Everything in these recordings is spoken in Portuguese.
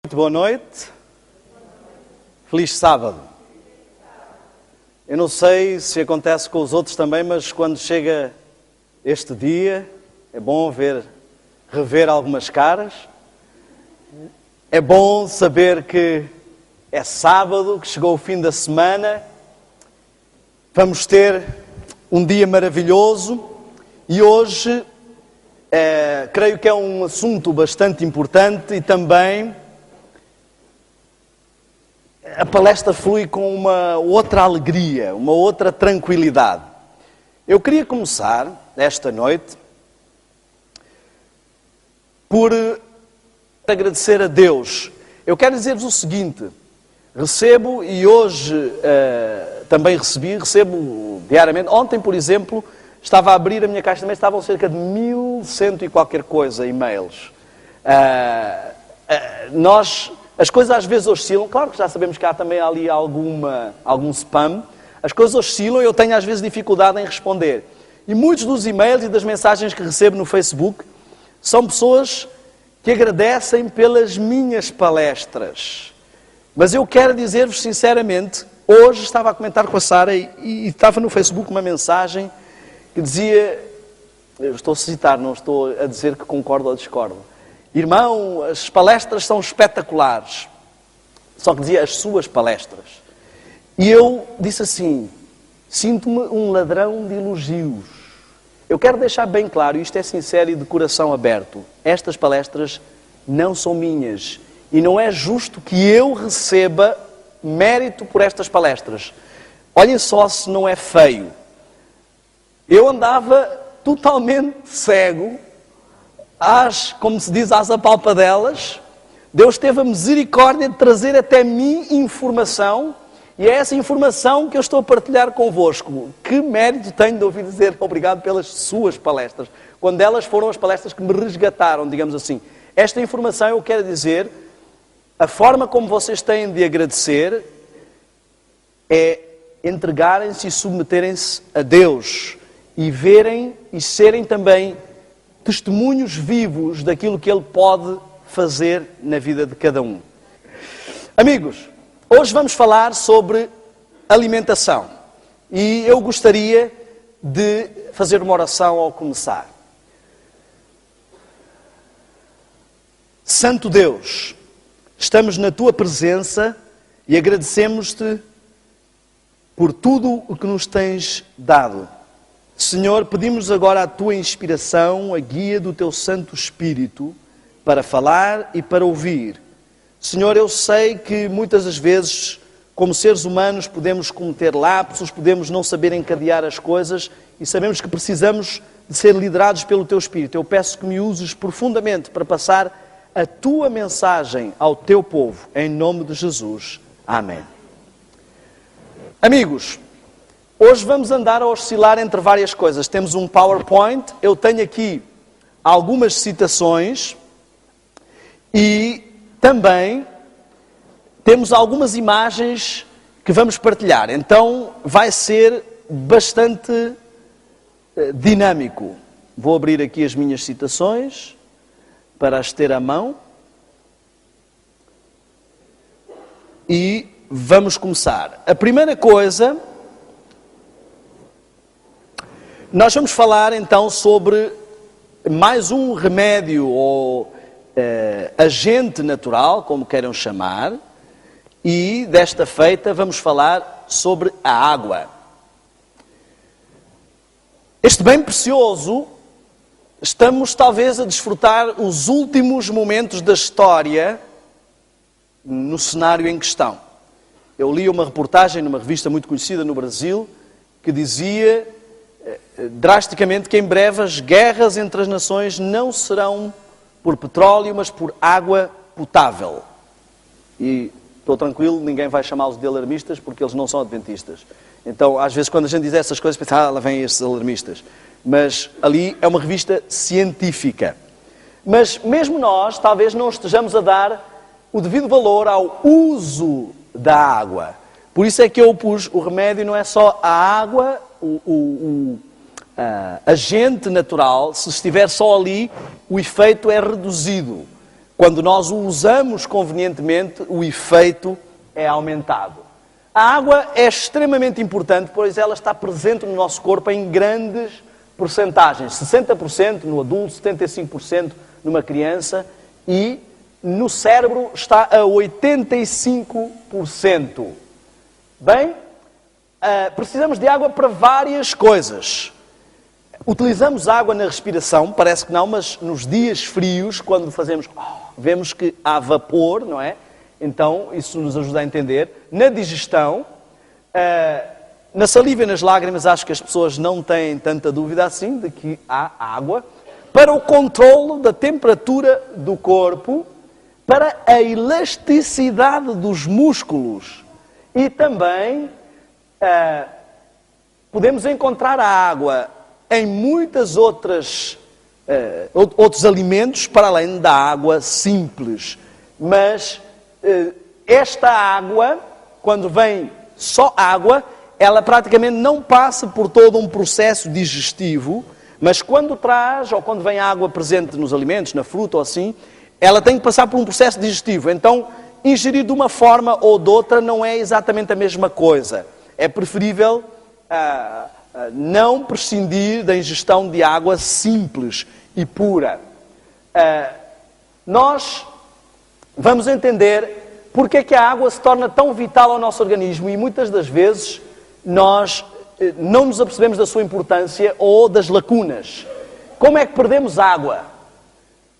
Muito boa noite. Feliz sábado. Eu não sei se acontece com os outros também, mas quando chega este dia, é bom rever algumas caras. É bom saber que é sábado, que chegou o fim da semana. Vamos ter um dia maravilhoso e hoje creio que é um assunto bastante importante e também a palestra flui com uma outra alegria, uma outra tranquilidade. Eu queria começar esta noite por agradecer a Deus. Eu quero dizer-vos o seguinte: recebo, e hoje também recebo diariamente. Ontem, por exemplo, estava a abrir a minha caixa de e-mails, estavam cerca de 1100 e qualquer coisa e-mails. As coisas às vezes oscilam, claro que já sabemos que há também ali algum spam. As coisas oscilam e eu tenho às vezes dificuldade em responder. E muitos dos e-mails e das mensagens que recebo no Facebook são pessoas que agradecem pelas minhas palestras. Mas eu quero dizer-vos sinceramente, hoje estava a comentar com a Sara e estava no Facebook uma mensagem que dizia, eu estou a citar, não estou a dizer que concordo ou discordo: irmão, as palestras são espetaculares. Só que dizia as suas palestras. E eu disse assim: sinto-me um ladrão de elogios. Eu quero deixar bem claro, isto é sincero e de coração aberto: estas palestras não são minhas. E não é justo que eu receba mérito por estas palestras. Olhem só se não é feio. Eu andava totalmente cego, como se diz, às apalpadelas. Deus teve a misericórdia de trazer até mim informação, e é essa informação que eu estou a partilhar convosco. Que mérito tenho de ouvir dizer obrigado pelas suas palestras, quando elas foram as palestras que me resgataram, digamos assim. Esta informação, eu quero dizer, a forma como vocês têm de agradecer é entregarem-se e submeterem-se a Deus e verem e serem também testemunhos vivos daquilo que Ele pode fazer na vida de cada um. Amigos, hoje vamos falar sobre alimentação. E eu gostaria de fazer uma oração ao começar. Santo Deus, estamos na Tua presença e agradecemos-Te por tudo o que nos tens dado. Senhor, pedimos agora a Tua inspiração, a guia do Teu Santo Espírito, para falar e para ouvir. Senhor, eu sei que muitas das vezes, como seres humanos, podemos cometer lapsos, podemos não saber encadear as coisas e sabemos que precisamos de ser liderados pelo Teu Espírito. Eu peço que me uses profundamente para passar a Tua mensagem ao Teu povo, em nome de Jesus. Amém. Amigos, hoje vamos andar a oscilar entre várias coisas. Temos um PowerPoint, eu tenho aqui algumas citações e também temos algumas imagens que vamos partilhar. Então vai ser bastante dinâmico. Vou abrir aqui as minhas citações para as ter à mão e vamos começar. A primeira coisa, nós vamos falar então sobre mais um remédio ou agente natural, como queiram chamar, e desta feita vamos falar sobre a água. Este bem precioso, estamos talvez a desfrutar os últimos momentos da história no cenário em questão. Eu li uma reportagem numa revista muito conhecida no Brasil que dizia drasticamente que em breve as guerras entre as nações não serão por petróleo, mas por água potável. E estou tranquilo, ninguém vai chamá-los de alarmistas porque eles não são adventistas. Então, às vezes, quando a gente diz essas coisas, pensa, lá vêm estes alarmistas. Mas ali é uma revista científica. Mas mesmo nós, talvez não estejamos a dar o devido valor ao uso da água. Por isso é que eu pus, o remédio não é só a água, agente natural. Se estiver só ali, o efeito é reduzido. quando nós o usamos convenientemente, o efeito é aumentado. A água é extremamente importante, pois ela está presente no nosso corpo em grandes percentagens. 60% no adulto, 75% numa criança e no cérebro está a 85%. Bem, precisamos de água para várias coisas. Utilizamos água na respiração, parece que não, mas nos dias frios, quando vemos que há vapor, não é? Então, isso nos ajuda a entender. Na digestão, na saliva e nas lágrimas, acho que as pessoas não têm tanta dúvida assim de que há água. Para o controle da temperatura do corpo, para a elasticidade dos músculos e também podemos encontrar a água em muitas outros alimentos para além da água simples. Mas esta água, quando vem só água, ela praticamente não passa por todo um processo digestivo, mas quando traz, ou quando vem água presente nos alimentos, na fruta ou assim, ela tem que passar por um processo digestivo. Então, ingerir de uma forma ou de outra não é exatamente a mesma coisa. É preferível não prescindir da ingestão de água simples e pura. Nós vamos entender porque é que a água se torna tão vital ao nosso organismo e muitas das vezes nós não nos apercebemos da sua importância ou das lacunas. Como é que perdemos água?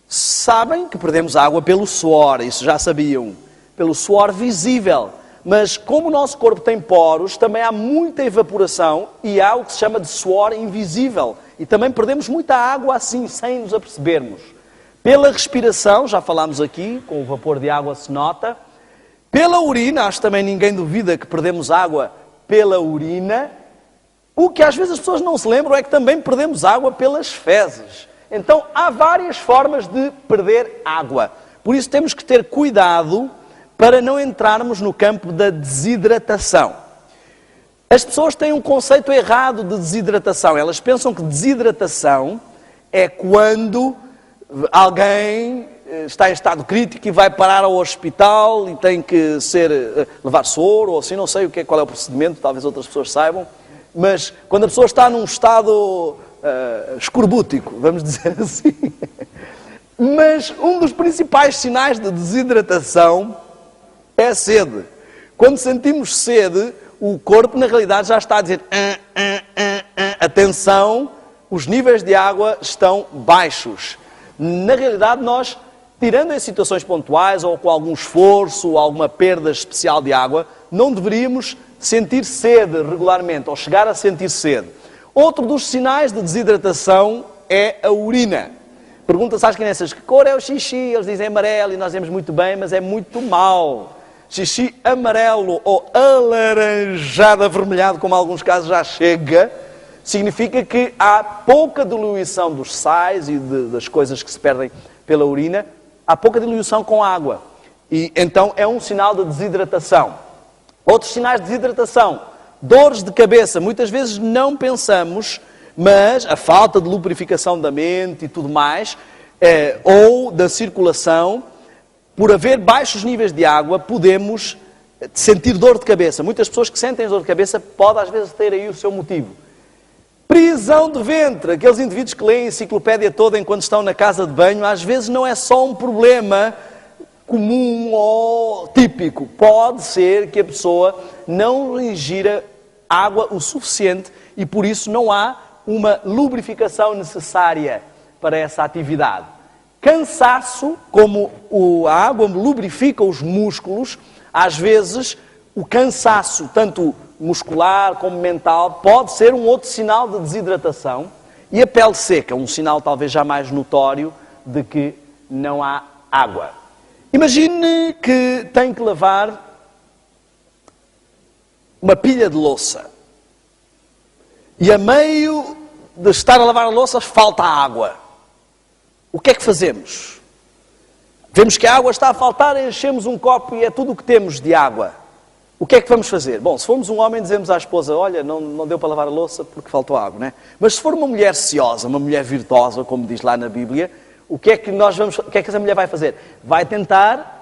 Sabem que perdemos água pelo suor, isso já sabiam, pelo suor visível. Mas como o nosso corpo tem poros, também há muita evaporação e há o que se chama de suor invisível. E também perdemos muita água assim, sem nos apercebermos. Pela respiração, já falámos aqui, com o vapor de água se nota. Pela urina, acho que também ninguém duvida que perdemos água pela urina. O que às vezes as pessoas não se lembram é que também perdemos água pelas fezes. Então há várias formas de perder água. Por isso temos que ter cuidado para não entrarmos no campo da desidratação. As pessoas têm um conceito errado de desidratação. Elas pensam que desidratação é quando alguém está em estado crítico e vai parar ao hospital e tem que levar soro ou assim, não sei qual é o procedimento, talvez outras pessoas saibam. Mas quando a pessoa está num estado escorbútico, vamos dizer assim. Mas um dos principais sinais de desidratação é a sede. Quando sentimos sede, o corpo na realidade já está a dizer atenção, os níveis de água estão baixos. Na realidade nós, tirando em situações pontuais ou com algum esforço ou alguma perda especial de água, não deveríamos sentir sede regularmente ou chegar a sentir sede. Outro dos sinais de desidratação é a urina. Pergunta-se às crianças que cor é o xixi, eles dizem amarelo e nós dizemos muito bem, mas é muito mau. Xixi amarelo ou alaranjado, avermelhado, como em alguns casos já chega, significa que há pouca diluição dos sais e das coisas que se perdem pela urina, há pouca diluição com água. E então é um sinal de desidratação. Outros sinais de desidratação, dores de cabeça, muitas vezes não pensamos, mas a falta de lubrificação da mente e tudo mais, ou da circulação, por haver baixos níveis de água, podemos sentir dor de cabeça. Muitas pessoas que sentem dor de cabeça podem às vezes ter aí o seu motivo. Prisão de ventre, aqueles indivíduos que leem a enciclopédia toda enquanto estão na casa de banho, às vezes não é só um problema comum ou típico. Pode ser que a pessoa não ingira água o suficiente e por isso não há uma lubrificação necessária para essa atividade. Cansaço, como a água lubrifica os músculos, às vezes o cansaço, tanto muscular como mental, pode ser um outro sinal de desidratação. E a pele seca, um sinal talvez já mais notório de que não há água. Imagine que tem que lavar uma pilha de louça. E a meio de estar a lavar a louça falta água. O que é que fazemos? Vemos que a água está a faltar, enchemos um copo e é tudo o que temos de água. O que é que vamos fazer? Bom, se formos um homem, dizemos à esposa, olha, não deu para lavar a louça porque faltou água, não é? Mas se for uma mulher ciosa, uma mulher virtuosa, como diz lá na Bíblia, o que é que essa mulher vai fazer? Vai tentar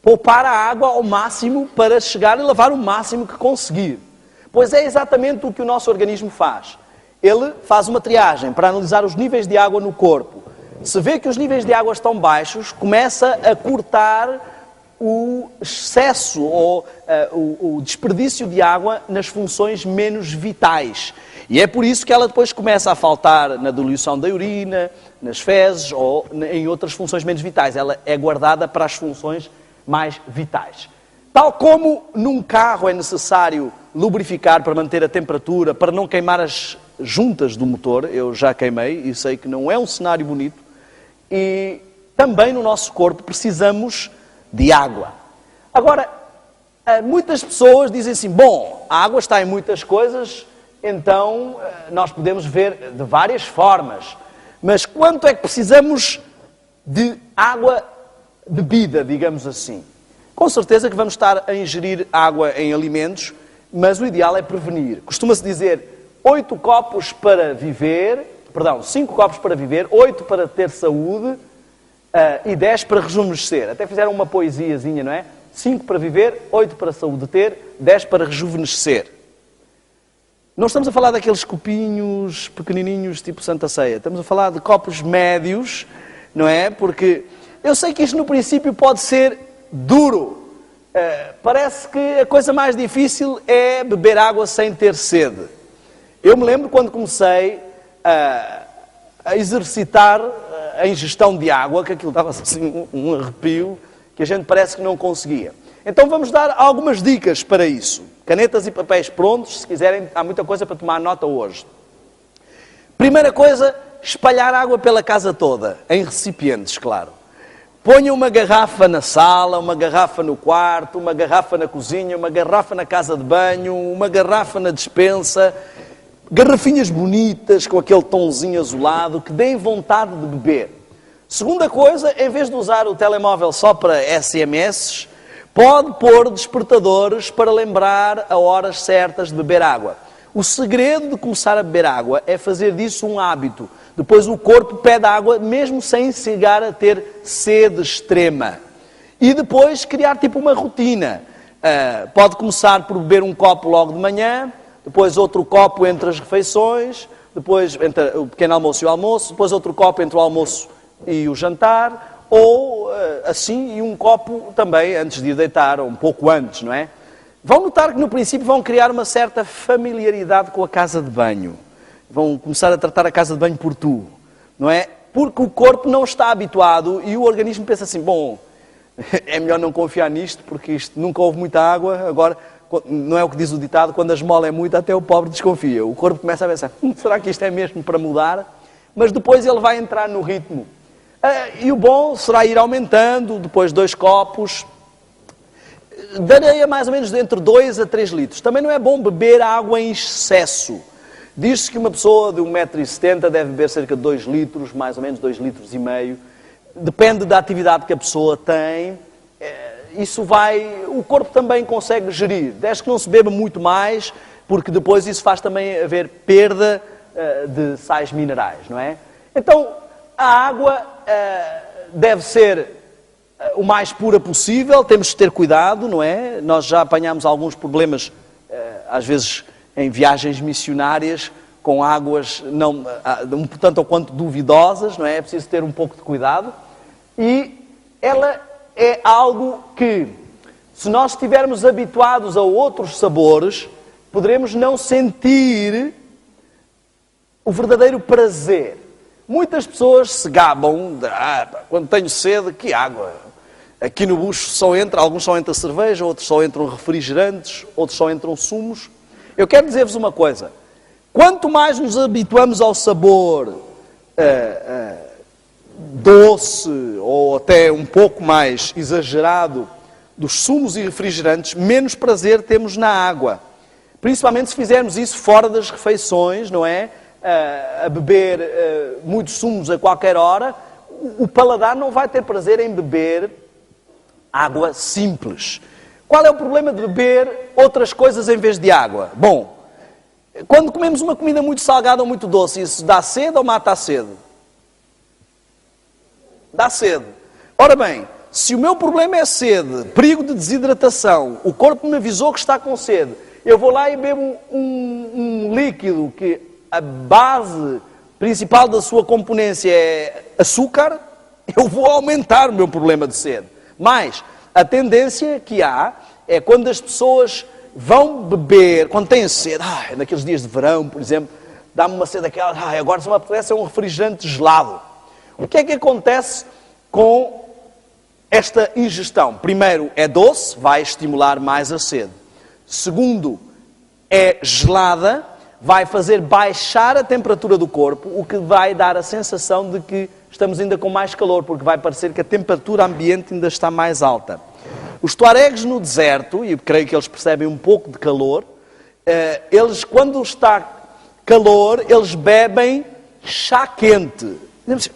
poupar a água ao máximo para chegar e lavar o máximo que conseguir. Pois é exatamente o que o nosso organismo faz. Ele faz uma triagem para analisar os níveis de água no corpo. Se vê que os níveis de água estão baixos, começa a cortar o excesso ou o desperdício de água nas funções menos vitais. E é por isso que ela depois começa a faltar na diluição da urina, nas fezes ou em outras funções menos vitais. Ela é guardada para as funções mais vitais. Tal como num carro é necessário lubrificar para manter a temperatura, para não queimar as juntas do motor, eu já queimei e sei que não é um cenário bonito, e também no nosso corpo precisamos de água. Agora, muitas pessoas dizem assim, bom, a água está em muitas coisas, então nós podemos ver de várias formas, mas quanto é que precisamos de água bebida, digamos assim? Com certeza que vamos estar a ingerir água em alimentos, mas o ideal é prevenir. Costuma-se dizer 5 copos para viver, 8 para ter saúde e 10 para rejuvenescer. Até fizeram uma poesiazinha, não é? 5 para viver, 8 para saúde ter, 10 para rejuvenescer. Não estamos a falar daqueles copinhos pequenininhos tipo Santa Ceia. Estamos a falar de copos médios, não é? Porque eu sei que isto no princípio pode ser duro. Parece que a coisa mais difícil é beber água sem ter sede. Eu me lembro quando comecei a exercitar a ingestão de água, que aquilo dava assim um arrepio, que a gente parece que não conseguia. Então vamos dar algumas dicas para isso. Canetas e papéis prontos, se quiserem, há muita coisa para tomar nota hoje. Primeira coisa, espalhar água pela casa toda, em recipientes, claro. Ponha uma garrafa na sala, uma garrafa no quarto, uma garrafa na cozinha, uma garrafa na casa de banho, uma garrafa na despensa. Garrafinhas bonitas, com aquele tonzinho azulado, que deem vontade de beber. Segunda coisa, em vez de usar o telemóvel só para SMS, pode pôr despertadores para lembrar a horas certas de beber água. O segredo de começar a beber água é fazer disso um hábito. Depois o corpo pede água mesmo sem chegar a ter sede extrema. E depois criar tipo uma rotina. Pode começar por beber um copo logo de manhã, depois outro copo entre as refeições, depois entre o pequeno almoço e o almoço, depois outro copo entre o almoço e o jantar, ou assim, e um copo também antes de ir deitar, ou um pouco antes, não é? Vão notar que no princípio vão criar uma certa familiaridade com a casa de banho. Vão começar a tratar a casa de banho por tu, não é? Porque o corpo não está habituado e o organismo pensa assim, bom, é melhor não confiar nisto, porque isto nunca houve muita água, agora, não é o que diz o ditado, quando a esmola é muita, até o pobre desconfia. O corpo começa a pensar, será que isto é mesmo para mudar? Mas depois ele vai entrar no ritmo. E o bom será ir aumentando, depois 2 copos, darei mais ou menos entre 2 a 3 litros. Também não é bom beber água em excesso. Diz-se que uma pessoa de 1,70 m deve beber cerca de 2 litros, mais ou menos 2,5 litros. Depende da atividade que a pessoa tem. O corpo também consegue gerir. Desde que não se beba muito mais, porque depois isso faz também haver perda de sais minerais, não é? Então, a água deve ser o mais pura possível, temos de ter cuidado, não é? Nós já apanhámos alguns problemas, às vezes, em viagens missionárias, com águas um tanto ou quanto duvidosas, não é? É preciso ter um pouco de cuidado. E ela é algo que, se nós estivermos habituados a outros sabores, poderemos não sentir o verdadeiro prazer. Muitas pessoas se gabam de, quando tenho sede, que água. Aqui no bucho alguns só entra cerveja, outros só entram refrigerantes, outros só entram sumos. Eu quero dizer-vos uma coisa. Quanto mais nos habituamos ao sabor doce ou até um pouco mais exagerado dos sumos e refrigerantes, menos prazer temos na água. Principalmente se fizermos isso fora das refeições, não é? A beber muitos sumos a qualquer hora, o paladar não vai ter prazer em beber água simples. Qual é o problema de beber outras coisas em vez de água? Bom, quando comemos uma comida muito salgada ou muito doce, isso dá sede ou mata a sede? dá sede. Ora bem, se o meu problema é sede, perigo de desidratação, o corpo me avisou que está com sede, eu vou lá e bebo um líquido que a base principal da sua componência é açúcar, eu vou aumentar o meu problema de sede. Mas a tendência que há é quando as pessoas vão beber, quando têm sede, naqueles dias de verão, por exemplo, dá-me uma sede daquela, agora se me apetece é um refrigerante gelado. O que é que acontece com esta ingestão? Primeiro, é doce, vai estimular mais a sede. Segundo, é gelada, vai fazer baixar a temperatura do corpo, o que vai dar a sensação de que estamos ainda com mais calor, porque vai parecer que a temperatura ambiente ainda está mais alta. Os tuaregs no deserto, e eu creio que eles percebem um pouco de calor, eles, quando está calor, eles bebem chá quente.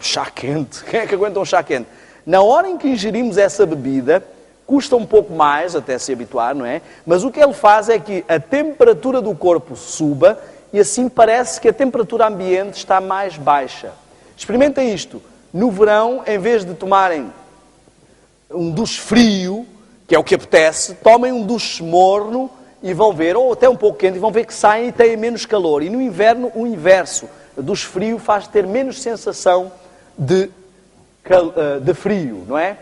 Chá quente? Quem é que aguenta um chá quente? Na hora em que ingerimos essa bebida, custa um pouco mais até se habituar, não é? Mas o que ele faz é que a temperatura do corpo suba e assim parece que a temperatura ambiente está mais baixa. Experimentem isto. No verão, em vez de tomarem um duche frio, que é o que apetece, tomem um duche morno e vão ver, ou até um pouco quente, e vão ver que saem e têm menos calor. E no inverno, o inverso. O duche frio faz ter menos sensação de frio, não é?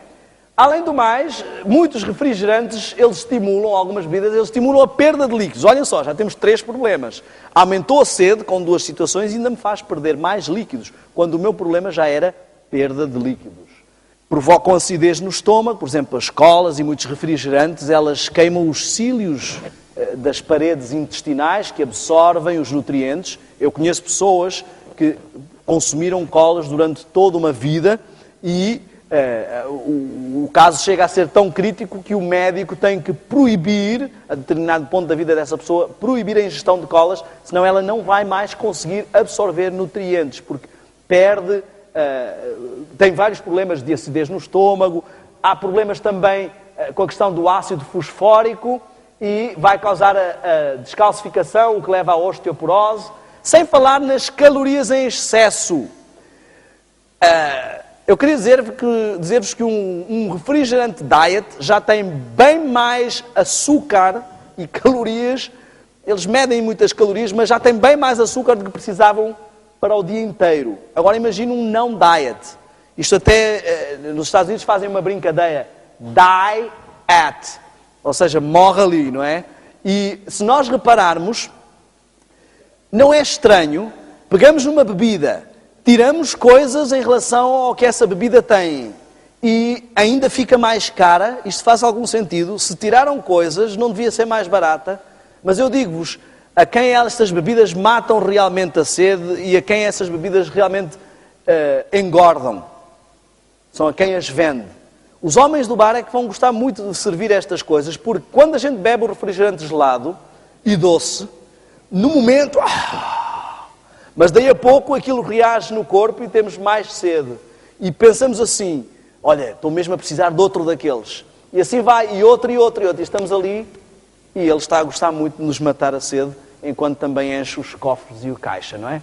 Além do mais, muitos refrigerantes, eles estimulam, algumas bebidas, eles estimulam a perda de líquidos. Olhem só, já temos 3 problemas. Aumentou a sede com 2 situações e ainda me faz perder mais líquidos, quando o meu problema já era perda de líquidos. Provocam acidez no estômago, por exemplo, as colas e muitos refrigerantes, elas queimam os cílios das paredes intestinais que absorvem os nutrientes. Eu conheço pessoas que consumiram colas durante toda uma vida e o caso chega a ser tão crítico que o médico tem que proibir, a determinado ponto da vida dessa pessoa, proibir a ingestão de colas, senão ela não vai mais conseguir absorver nutrientes, porque perde, tem vários problemas de acidez no estômago, há problemas também com a questão do ácido fosfórico e vai causar a descalcificação, o que leva à osteoporose, sem falar nas calorias em excesso. Eu queria dizer-vos que um refrigerante diet já tem bem mais açúcar e calorias. Eles medem muitas calorias, mas já tem bem mais açúcar do que precisavam para o dia inteiro. Agora imagine um não diet. Isto até nos Estados Unidos fazem uma brincadeira. Die at. Ou seja, morre ali, não é? E se nós repararmos, não é estranho, pegamos numa bebida, tiramos coisas em relação ao que essa bebida tem e ainda fica mais cara. Isto faz algum sentido? Se tiraram coisas, não devia ser mais barata. Mas eu digo-vos, a quem estas bebidas matam realmente a sede e a quem essas bebidas realmente engordam. São a quem as vende. Os homens do bar é que vão gostar muito de servir estas coisas, porque quando a gente bebe o refrigerante gelado e doce, no momento... mas daí a pouco aquilo reage no corpo e temos mais sede. E pensamos assim, olha, estou mesmo a precisar de outro daqueles. E assim vai, e outro, e outro, e outro. E estamos ali, e ele está a gostar muito de nos matar a sede, enquanto também enche os cofres e o caixa, não é?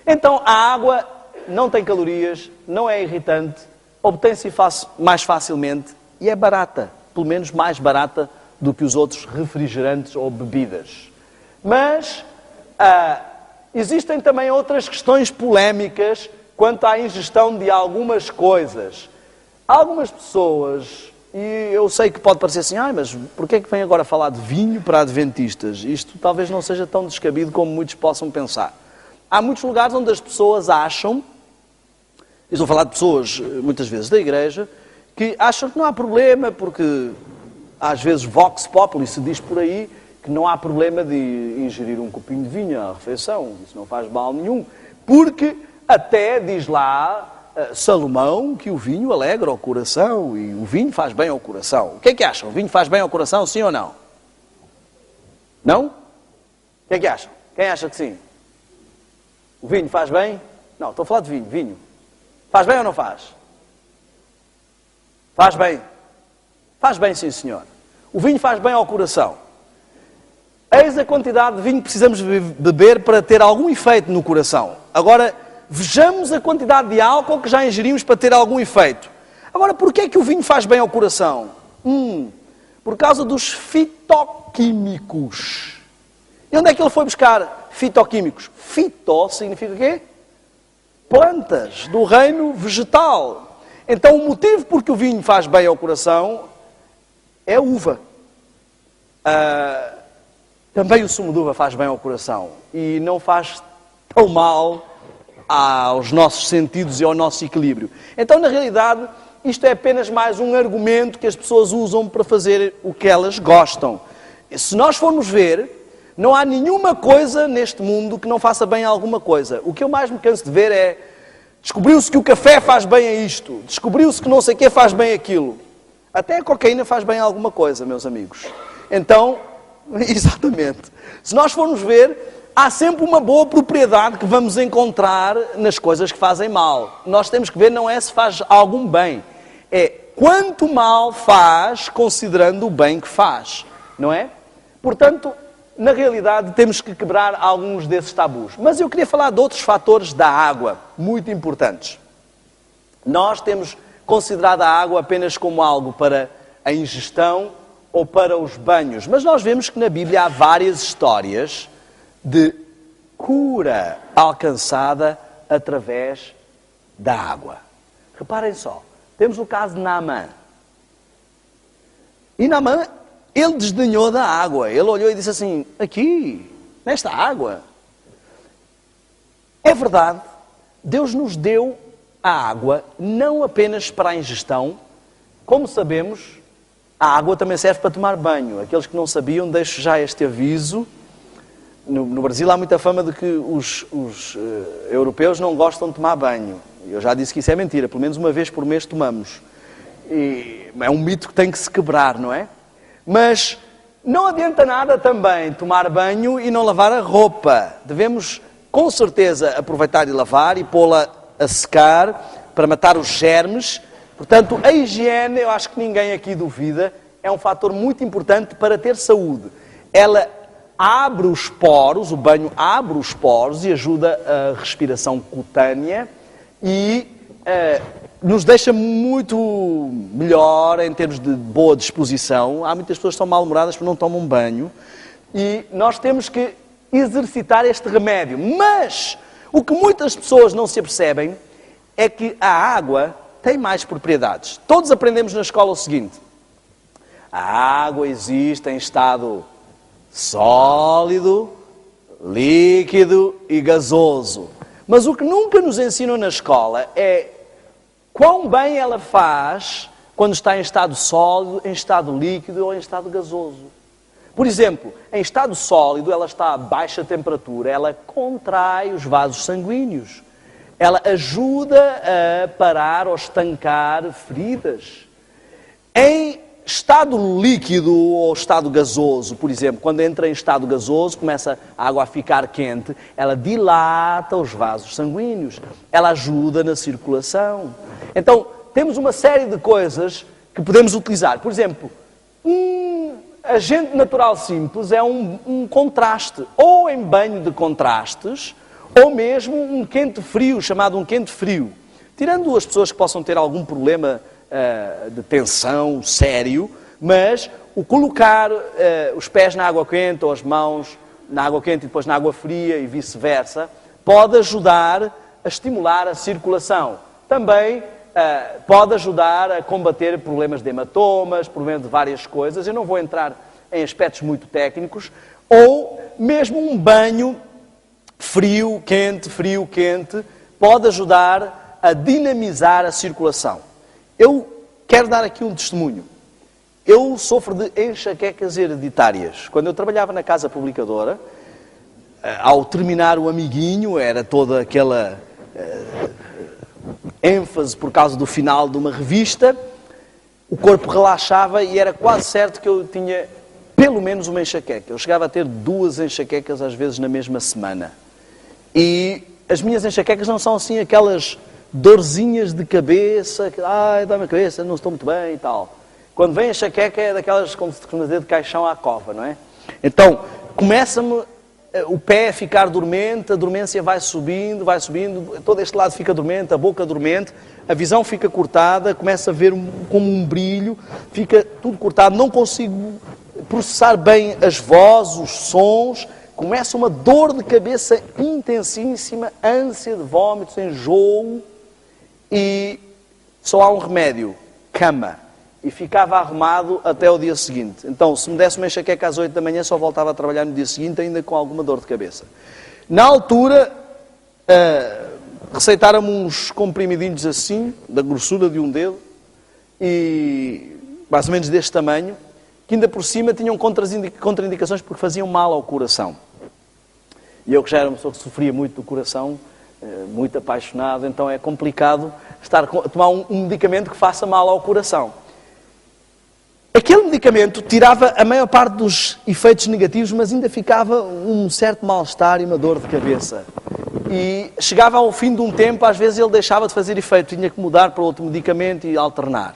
Então, a água não tem calorias, não é irritante, obtém-se mais facilmente e é barata. Pelo menos mais barata do que os outros refrigerantes ou bebidas. Mas... existem também outras questões polémicas quanto à ingestão de algumas coisas. Algumas pessoas, e eu sei que pode parecer assim, mas porquê é que vem agora falar de vinho para adventistas? Isto talvez não seja tão descabido como muitos possam pensar. Há muitos lugares onde as pessoas acham, e estou a falar de pessoas muitas vezes da igreja, que acham que não há problema, porque às vezes vox populi se diz por aí, que não há problema de ingerir um copinho de vinho à refeição, isso não faz mal nenhum, porque até diz lá Salomão que o vinho alegra o coração e o vinho faz bem ao coração. O que é que acham? O vinho faz bem ao coração, sim ou não? Não? O que é que acham? Quem acha que sim? O vinho faz bem? Não, estou a falar de vinho. Vinho. Faz bem ou não faz? Faz bem. Faz bem, sim, senhor. O vinho faz bem ao coração. Eis a quantidade de vinho que precisamos beber para ter algum efeito no coração. Agora, vejamos a quantidade de álcool que já ingerimos para ter algum efeito. Agora, porquê é que o vinho faz bem ao coração? Por causa dos fitoquímicos. E onde é que ele foi buscar fitoquímicos? Fito significa o quê? Plantas do reino vegetal. Então, o motivo por que o vinho faz bem ao coração é a uva. Também o sumo de uva faz bem ao coração. E não faz tão mal aos nossos sentidos e ao nosso equilíbrio. Então, na realidade, isto é apenas mais um argumento que as pessoas usam para fazer o que elas gostam. Se nós formos ver, não há nenhuma coisa neste mundo que não faça bem a alguma coisa. O que eu mais me canso de ver é, descobriu-se que o café faz bem a isto, descobriu-se que não sei o que faz bem aquilo. Até a cocaína faz bem a alguma coisa, meus amigos. Então, exatamente. Se nós formos ver, há sempre uma boa propriedade que vamos encontrar nas coisas que fazem mal. Nós temos que ver não é se faz algum bem, é quanto mal faz considerando o bem que faz, não é? Portanto, na realidade temos que quebrar alguns desses tabus. Mas eu queria falar de outros fatores da água, muito importantes. Nós temos considerado a água apenas como algo para a ingestão ou para os banhos, mas nós vemos que na Bíblia há várias histórias de cura alcançada através da água. Reparem só, temos o caso de Naamã. E Naamã, ele desdenhou da água. Ele olhou e disse assim, aqui, nesta água. É verdade, Deus nos deu a água não apenas para a ingestão. Como sabemos, a água também serve para tomar banho. Aqueles que não sabiam, deixo já este aviso. No Brasil há muita fama de que os europeus não gostam de tomar banho. Eu já disse que isso é mentira, pelo menos uma vez por mês tomamos. E é um mito que tem que se quebrar, não é? Mas não adianta nada também tomar banho e não lavar a roupa. Devemos, com certeza, aproveitar e lavar e pô-la a secar para matar os germes. Portanto, a higiene, eu acho que ninguém aqui duvida, é um fator muito importante para ter saúde. Ela abre os poros, o banho abre os poros e ajuda a respiração cutânea e nos deixa muito melhor em termos de boa disposição. Há muitas pessoas que estão mal-humoradas porque não tomam banho e nós temos que exercitar este remédio. Mas o que muitas pessoas não se apercebem é que a água tem mais propriedades. Todos aprendemos na escola o seguinte: a água existe em estado sólido, líquido e gasoso. Mas o que nunca nos ensinam na escola é quão bem ela faz quando está em estado sólido, em estado líquido ou em estado gasoso. Por exemplo, em estado sólido, ela está a baixa temperatura, ela contrai os vasos sanguíneos. Ela ajuda a parar ou estancar feridas. Em estado líquido ou estado gasoso, por exemplo, quando entra em estado gasoso, começa a água a ficar quente, ela dilata os vasos sanguíneos, ela ajuda na circulação. Então, temos uma série de coisas que podemos utilizar. Por exemplo, um agente natural simples é um contraste, ou em banho de contrastes, ou mesmo um quente-frio, chamado um quente-frio. Tirando as pessoas que possam ter algum problema de tensão sério, mas o colocar os pés na água quente ou as mãos na água quente e depois na água fria e vice-versa, pode ajudar a estimular a circulação. Também pode ajudar a combater problemas de hematomas, problemas de várias coisas. Eu não vou entrar em aspectos muito técnicos. Ou mesmo um banho frio, quente, pode ajudar a dinamizar a circulação. Eu quero dar aqui um testemunho. Eu sofro de enxaquecas hereditárias. Quando eu trabalhava na casa publicadora, ao terminar o amiguinho, era toda aquela ênfase por causa do final de uma revista, o corpo relaxava e era quase certo que eu tinha pelo menos uma enxaqueca. Eu chegava a ter 2 enxaquecas às vezes na mesma semana. E as minhas enxaquecas não são assim aquelas dorzinhas de cabeça, que, dá-me a cabeça, não estou muito bem e tal. Quando vem a enxaqueca é daquelas, como se costuma dizer, de caixão à cova, não é? Então, começa-me o pé ficar dormente, a dormência vai subindo, todo este lado fica dormente, a boca dormente, a visão fica cortada, começa a ver como um brilho, fica tudo cortado, não consigo processar bem as vozes, os sons, começa uma dor de cabeça intensíssima, ânsia de vómitos, enjoo, e só há um remédio, cama. E ficava arrumado até o dia seguinte. Então, se me desse uma enxaqueca às 8 da manhã, só voltava a trabalhar no dia seguinte, ainda com alguma dor de cabeça. Na altura, receitaram-me uns comprimidinhos assim, da grossura de um dedo, e mais ou menos deste tamanho, que ainda por cima tinham contraindicações porque faziam mal ao coração. E eu que já era uma pessoa que sofria muito do coração, muito apaixonado, então é complicado a tomar um medicamento que faça mal ao coração. Aquele medicamento tirava a maior parte dos efeitos negativos, mas ainda ficava um certo mal-estar e uma dor de cabeça. E chegava ao fim de um tempo, às vezes ele deixava de fazer efeito, tinha que mudar para outro medicamento e alternar.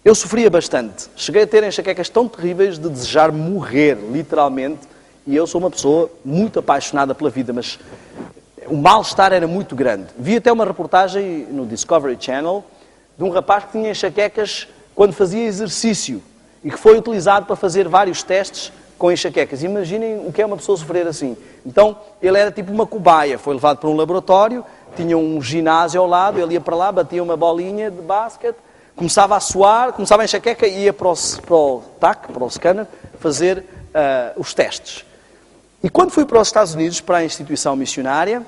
Eu sofria bastante. Cheguei a ter enxaquecas tão terríveis de desejar morrer, literalmente, e eu sou uma pessoa muito apaixonada pela vida, mas o mal-estar era muito grande. Vi até uma reportagem no Discovery Channel de um rapaz que tinha enxaquecas quando fazia exercício e que foi utilizado para fazer vários testes com enxaquecas. Imaginem o que é uma pessoa sofrer assim. Então, ele era tipo uma cobaia, foi levado para um laboratório, tinha um ginásio ao lado, ele ia para lá, batia uma bolinha de basquete, começava a suar, começava a enxaqueca e ia para o TAC, para o scanner, fazer os testes. E quando fui para os Estados Unidos, para a instituição missionária,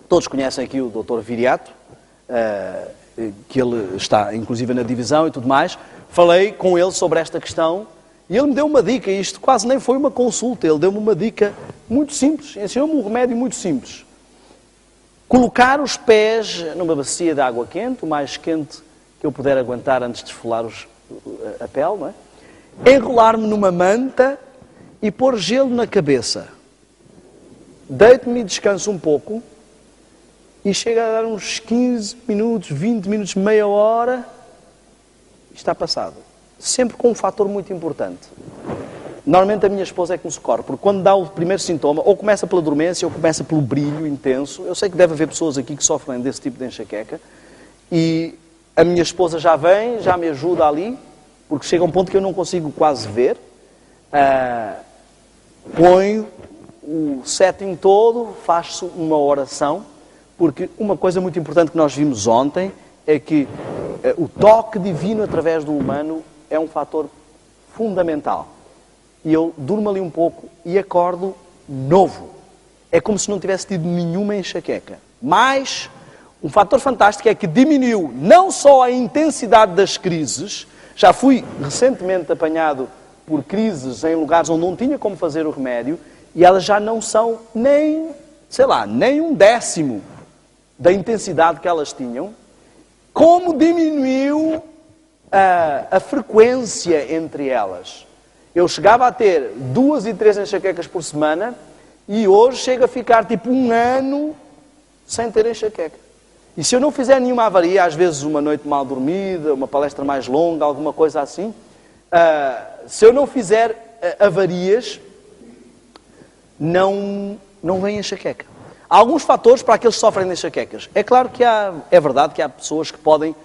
todos conhecem aqui o Dr. Viriato, que ele está inclusive na divisão e tudo mais, falei com ele sobre esta questão e ele me deu uma dica, e isto quase nem foi uma consulta, ele deu-me uma dica muito simples, ensinou-me um remédio muito simples. Colocar os pés numa bacia de água quente, o mais quente que eu puder aguentar antes de esfolar a pele, não é? Enrolar-me numa manta e pôr gelo na cabeça. Deito-me e descanso um pouco, e chega a dar uns 15 minutos, 20 minutos, meia hora, e está passado. Sempre com um fator muito importante. Normalmente a minha esposa é que me socorre, porque quando dá o primeiro sintoma, ou começa pela dormência, ou começa pelo brilho intenso. Eu sei que deve haver pessoas aqui que sofrem desse tipo de enxaqueca, e a minha esposa já vem, já me ajuda ali, porque chega um ponto que eu não consigo quase ver. Ponho o setting todo, faço uma oração, porque uma coisa muito importante que nós vimos ontem é que o toque divino através do humano é um fator fundamental. E eu durmo ali um pouco e acordo novo. É como se não tivesse tido nenhuma enxaqueca. Mas um fator fantástico é que diminuiu não só a intensidade das crises, já fui recentemente apanhado por crises em lugares onde não tinha como fazer o remédio, e elas já não são nem, nem 1/10 da intensidade que elas tinham, como diminuiu a frequência entre elas. Eu chegava a ter 2 e 3 enxaquecas por semana e hoje chego a ficar tipo 1 ano sem ter enxaqueca. E se eu não fizer nenhuma avaria, às vezes uma noite mal dormida, uma palestra mais longa, alguma coisa assim, se eu não fizer avarias, não vem enxaqueca. Há alguns fatores para aqueles que sofrem de enxaquecas. É claro que é verdade que há pessoas que podem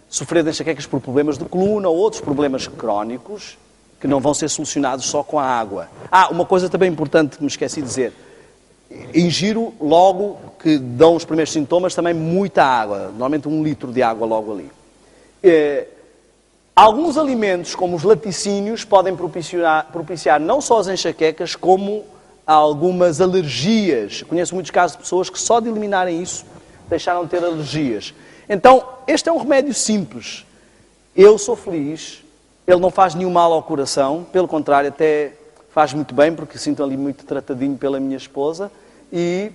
sofrer de enxaquecas por problemas de coluna ou outros problemas crónicos que não vão ser solucionados só com a água. Uma coisa também importante que me esqueci de dizer. Ingiro logo que dão os primeiros sintomas também muita água. Normalmente 1 litro de água logo ali. Alguns alimentos, como os laticínios, podem propiciar não só as enxaquecas, como algumas alergias. Conheço muitos casos de pessoas que só de eliminarem isso deixaram de ter alergias. Então, este é um remédio simples. Eu sou feliz, ele não faz nenhum mal ao coração, pelo contrário, até faz muito bem, porque sinto ali muito tratadinho pela minha esposa. E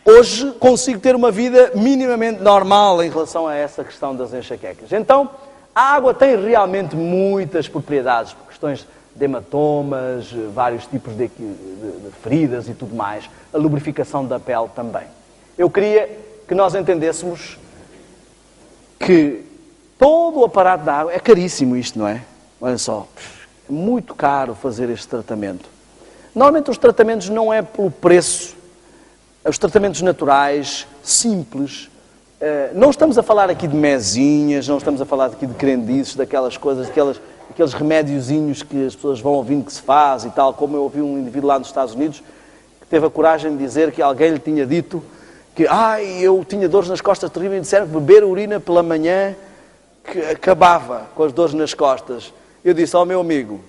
hoje consigo ter uma vida minimamente normal em relação a essa questão das enxaquecas. Então, a água tem realmente muitas propriedades, por questões de hematomas, vários tipos de feridas e tudo mais, a lubrificação da pele também. Eu queria que nós entendêssemos que todo o aparato da água, é caríssimo isto, não é? Olha só, é muito caro fazer este tratamento. Normalmente os tratamentos não é pelo preço, os tratamentos naturais, simples. Não estamos a falar aqui de mesinhas, não estamos a falar aqui de crendices, daquelas coisas, aqueles remédiozinhos que as pessoas vão ouvindo que se faz e tal, como eu ouvi um indivíduo lá nos Estados Unidos que teve a coragem de dizer que alguém lhe tinha dito que eu tinha dores nas costas terríveis e disseram que beber urina pela manhã que acabava com as dores nas costas. Eu disse ao meu amigo,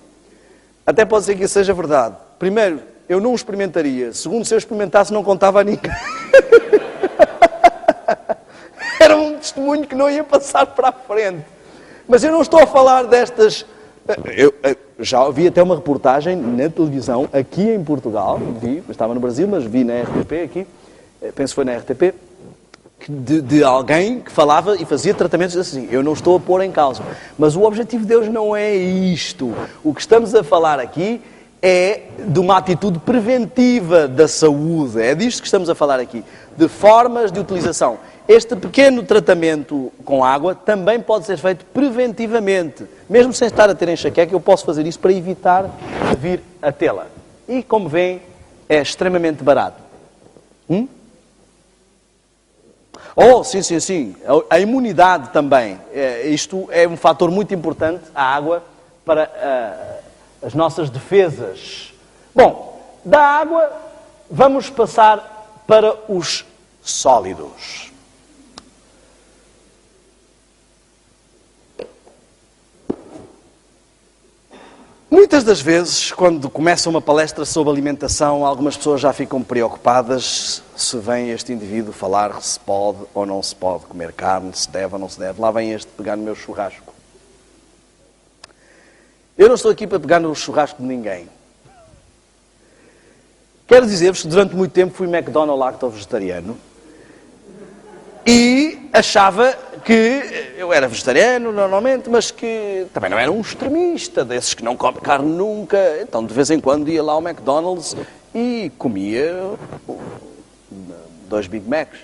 até pode ser que isso seja verdade. Primeiro, eu não o experimentaria. Segundo, se eu experimentasse, não contava a ninguém. Era um testemunho que não ia passar para a frente. Mas eu não estou a falar destas... Eu já vi até uma reportagem na televisão, aqui em Portugal, estava no Brasil, mas vi na RTP aqui, penso que foi na RTP, de alguém que falava e fazia tratamentos assim. Eu não estou a pôr em causa. Mas o objetivo de Deus não é isto. O que estamos a falar aqui é de uma atitude preventiva da saúde. É disto que estamos a falar aqui. De formas de utilização. Este pequeno tratamento com água também pode ser feito preventivamente. Mesmo sem estar a ter enxaqueca, eu posso fazer isso para evitar vir a tê-la. E, como veem, é extremamente barato. Oh, sim. A imunidade também. Isto é um fator muito importante, a água, para as nossas defesas. Bom, da água vamos passar para os sólidos. Muitas das vezes, quando começa uma palestra sobre alimentação, algumas pessoas já ficam preocupadas se vem este indivíduo falar se pode ou não se pode comer carne, se deve ou não se deve. Lá vem este pegar no meu churrasco. Eu não estou aqui para pegar no churrasco de ninguém. Quero dizer-vos que durante muito tempo fui McDonald's lacto-vegetariano e achava que eu era vegetariano normalmente, mas que também não era um extremista, desses que não come carne nunca. Então, de vez em quando, ia lá ao McDonald's e comia 2 Big Macs.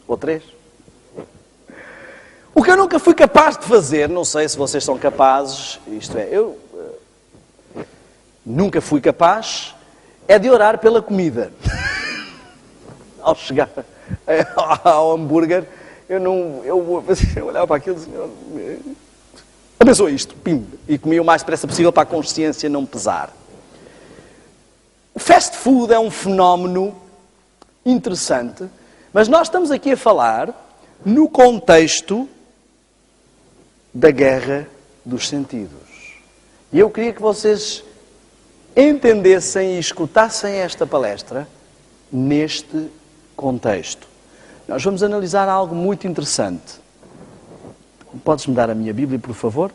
Ou 3. O que eu nunca fui capaz de fazer, não sei se vocês são capazes, isto é, eu nunca fui capaz, é de orar pela comida. Ao chegar ao hambúrguer, eu olhava para aquilo e abençoa isto, pim, e comia o mais depressa possível para a consciência não pesar. O fast food é um fenómeno interessante, mas nós estamos aqui a falar no contexto da guerra dos sentidos. E eu queria que vocês entendessem e escutassem esta palestra neste contexto. Nós vamos analisar algo muito interessante. Podes-me dar a minha Bíblia, por favor?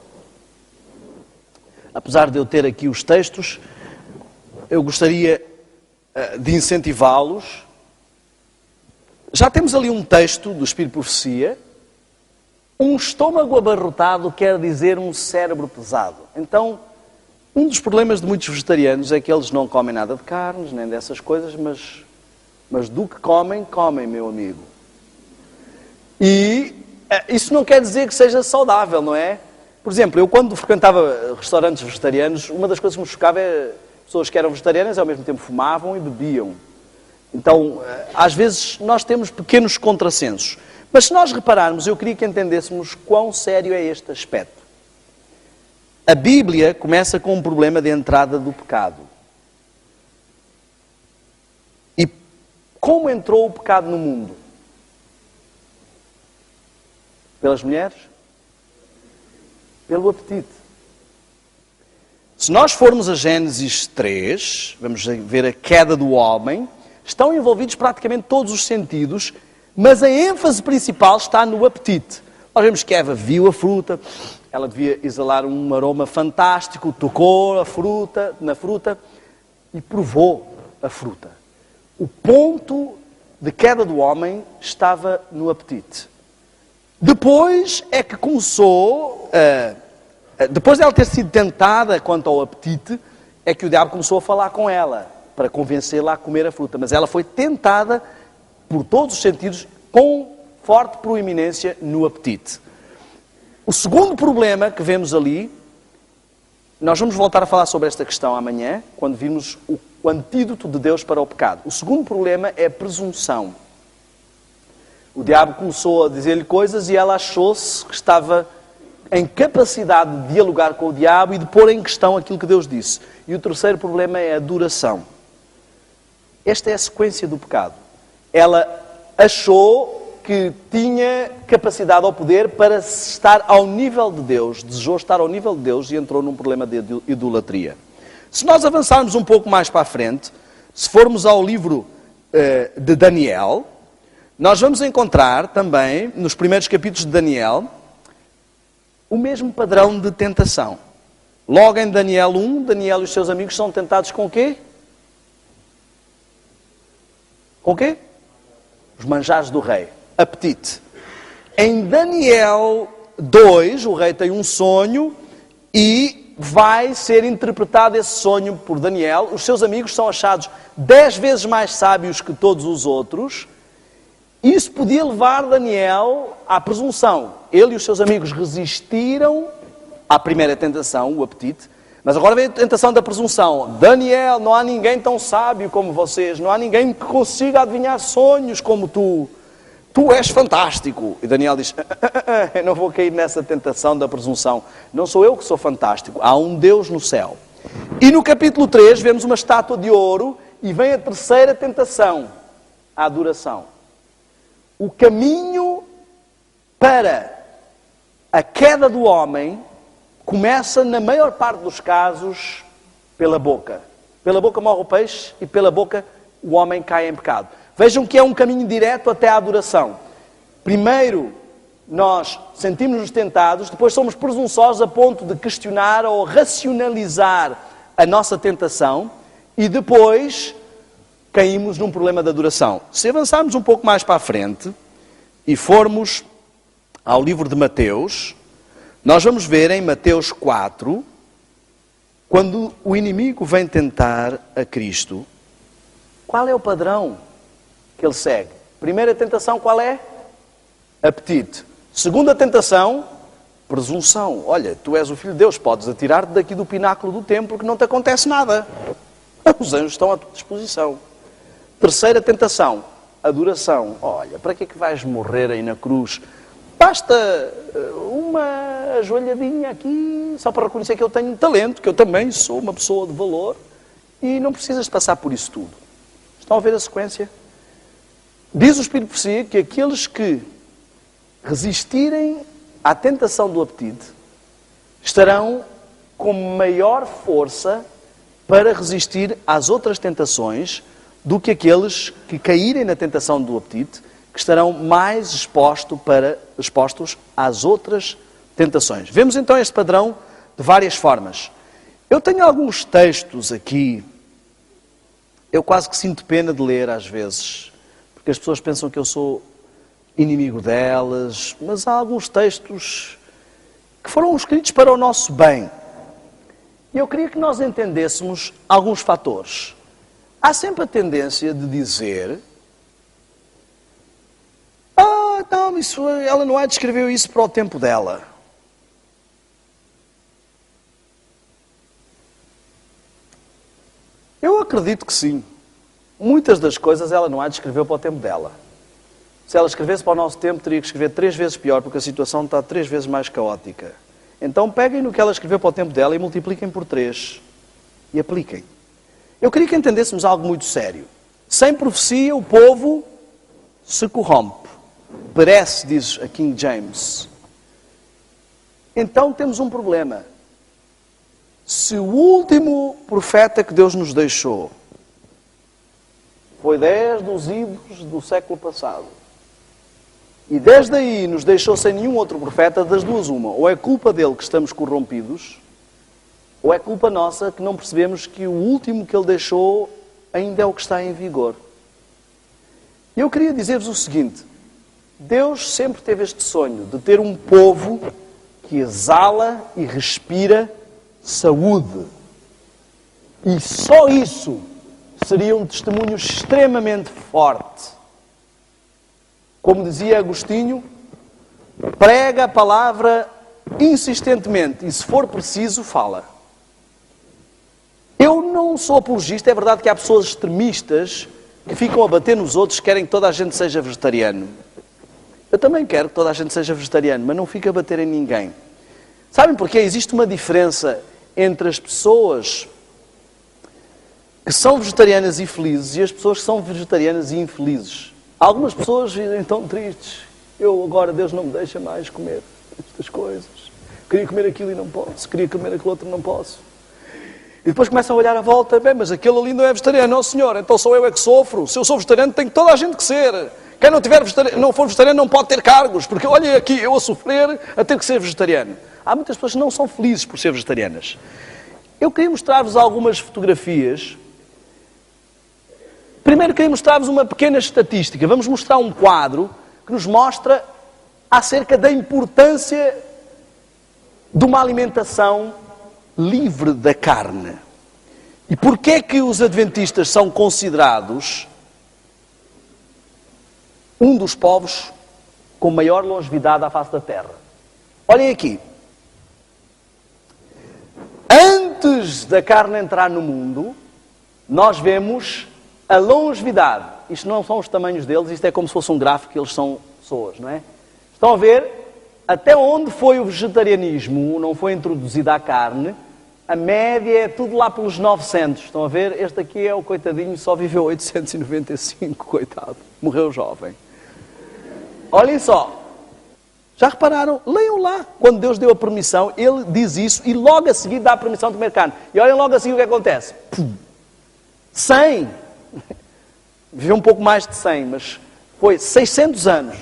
Apesar de eu ter aqui os textos, eu gostaria de incentivá-los. Já temos ali um texto do Espírito de Profecia. Um estômago abarrotado quer dizer um cérebro pesado. Então, um dos problemas de muitos vegetarianos é que eles não comem nada de carnes, nem dessas coisas, mas do que comem, meu amigo. E isso não quer dizer que seja saudável, não é? Por exemplo, eu quando frequentava restaurantes vegetarianos, uma das coisas que me chocava é pessoas que eram vegetarianas e ao mesmo tempo fumavam e bebiam. Então, às vezes, nós temos pequenos contrassensos. Mas se nós repararmos, eu queria que entendêssemos quão sério é este aspecto. A Bíblia começa com um problema de entrada do pecado. E como entrou o pecado no mundo? Pelas mulheres? Pelo apetite. Se nós formos a Gênesis 3, vamos ver a queda do homem, estão envolvidos praticamente todos os sentidos, mas a ênfase principal está no apetite. Nós vemos que Eva viu a fruta, ela devia exalar um aroma fantástico, tocou na fruta e provou a fruta. O ponto de queda do homem estava no apetite. Depois é que começou, depois de ela ter sido tentada quanto ao apetite, é que o diabo começou a falar com ela, para convencê-la a comer a fruta. Mas ela foi tentada por todos os sentidos, com forte proeminência no apetite. O segundo problema que vemos ali Nós vamos voltar a falar sobre esta questão amanhã, quando virmos o antídoto de Deus para o pecado. O segundo problema é a presunção. O diabo começou a dizer-lhe coisas e ela achou-se que estava em capacidade de dialogar com o diabo e de pôr em questão aquilo que Deus disse. E o terceiro problema é a adoração. Esta é a sequência do pecado. Ela achou que tinha capacidade ou poder para estar ao nível de Deus, desejou estar ao nível de Deus e entrou num problema de idolatria. Se nós avançarmos um pouco mais para a frente, se formos ao livro de Daniel, nós vamos encontrar também, nos primeiros capítulos de Daniel, o mesmo padrão de tentação. Logo em Daniel 1, Daniel e os seus amigos são tentados com o quê? Com o quê? Os manjares do rei. Apetite. Em Daniel 2, o rei tem um sonho e vai ser interpretado esse sonho por Daniel. Os seus amigos são achados 10 vezes mais sábios que todos os outros. Isso podia levar Daniel à presunção. Ele e os seus amigos resistiram à primeira tentação, o apetite. Mas agora vem a tentação da presunção. Daniel, não há ninguém tão sábio como vocês. Não há ninguém que consiga adivinhar sonhos como tu. Tu és fantástico. E Daniel diz, eu não vou cair nessa tentação da presunção. Não sou eu que sou fantástico. Há um Deus no céu. E no capítulo 3 vemos uma estátua de ouro e vem a terceira tentação, a adoração. O caminho para a queda do homem começa, na maior parte dos casos, pela boca. Pela boca morre o peixe e pela boca o homem cai em pecado. Vejam que é um caminho direto até à adoração. Primeiro, nós sentimos-nos tentados, depois somos presunçosos a ponto de questionar ou racionalizar a nossa tentação e depois caímos num problema de adoração. Se avançarmos um pouco mais para a frente e formos ao livro de Mateus, nós vamos ver em Mateus 4, quando o inimigo vem tentar a Cristo, qual é o padrão que ele segue? Primeira tentação, qual é? Apetite. Segunda tentação, presunção. Olha, tu és o Filho de Deus, podes atirar-te daqui do pináculo do templo que não te acontece nada. Os anjos estão à tua disposição. Terceira tentação, adoração. Olha, para que é que vais morrer aí na cruz? Basta uma ajoelhadinha aqui, só para reconhecer que eu tenho talento, que eu também sou uma pessoa de valor, e não precisas de passar por isso tudo. Estão a ver a sequência? Diz o Espírito por si que aqueles que resistirem à tentação do apetite estarão com maior força para resistir às outras tentações do que aqueles que caírem na tentação do apetite, que estarão mais expostos às outras tentações. Vemos então este padrão de várias formas. Eu tenho alguns textos aqui, eu quase que sinto pena de ler às vezes, porque as pessoas pensam que eu sou inimigo delas, mas há alguns textos que foram escritos para o nosso bem. E eu queria que nós entendêssemos alguns fatores. Há sempre a tendência de dizer, não, ela não é descreveu isso para o tempo dela. Eu acredito que sim. Muitas das coisas ela não a descreveu para o tempo dela. Se ela escrevesse para o nosso tempo, teria que escrever 3 vezes pior, porque a situação está 3 vezes mais caótica. Então peguem no que ela escreveu para o tempo dela e multipliquem por 3. E apliquem. Eu queria que entendêssemos algo muito sério. Sem profecia, o povo se corrompe. Perece, diz a King James. Então temos um problema. Se o último profeta que Deus nos deixou foi 10 dos idos do século passado, e desde aí nos deixou sem nenhum outro profeta, das duas uma. Ou é culpa dele que estamos corrompidos, ou é culpa nossa que não percebemos que o último que ele deixou ainda é o que está em vigor. Eu queria dizer-vos o seguinte: Deus sempre teve este sonho de ter um povo que exala e respira saúde. E só isso seria um testemunho extremamente forte. Como dizia Agostinho, prega a palavra insistentemente e, se for preciso, fala. Eu não sou apologista, é verdade que há pessoas extremistas que ficam a bater nos outros, querem que toda a gente seja vegetariano. Eu também quero que toda a gente seja vegetariano, mas não fico a bater em ninguém. Sabem porquê? Existe uma diferença entre as pessoas que são vegetarianas e felizes e as pessoas que são vegetarianas e infelizes. Algumas pessoas vivem tão tristes. Eu agora, Deus não me deixa mais comer estas coisas. Queria comer aquilo e não posso. Queria comer aquilo outro e não posso. E depois começam a olhar à volta. Bem, mas aquele ali não é vegetariano. Não, senhor, então sou eu é que sofro. Se eu sou vegetariano, tem toda a gente que ser. Quem não for vegetariano não pode ter cargos. Porque olha aqui, eu a sofrer, a ter que ser vegetariano. Há muitas pessoas que não são felizes por ser vegetarianas. Eu queria mostrar-vos algumas fotografias. Primeiro queria mostrar-vos uma pequena estatística. Vamos mostrar um quadro que nos mostra acerca da importância de uma alimentação livre da carne. E porquê é que os adventistas são considerados um dos povos com maior longevidade à face da terra? Olhem aqui. Antes da carne entrar no mundo, nós vemos a longevidade. Isto não são os tamanhos deles, isto é como se fosse um gráfico, eles são pessoas, não é? Estão a ver? Até onde foi o vegetarianismo, não foi introduzida a carne, a média é tudo lá pelos 900. Estão a ver? Este aqui é o coitadinho, só viveu 895, coitado. Morreu jovem. Olhem só. Já repararam? Leiam lá. Quando Deus deu a permissão, Ele diz isso e logo a seguir dá a permissão de comer carne. E olhem logo a seguir o que acontece. 100. Viveu um pouco mais de 100, mas foi 600 anos.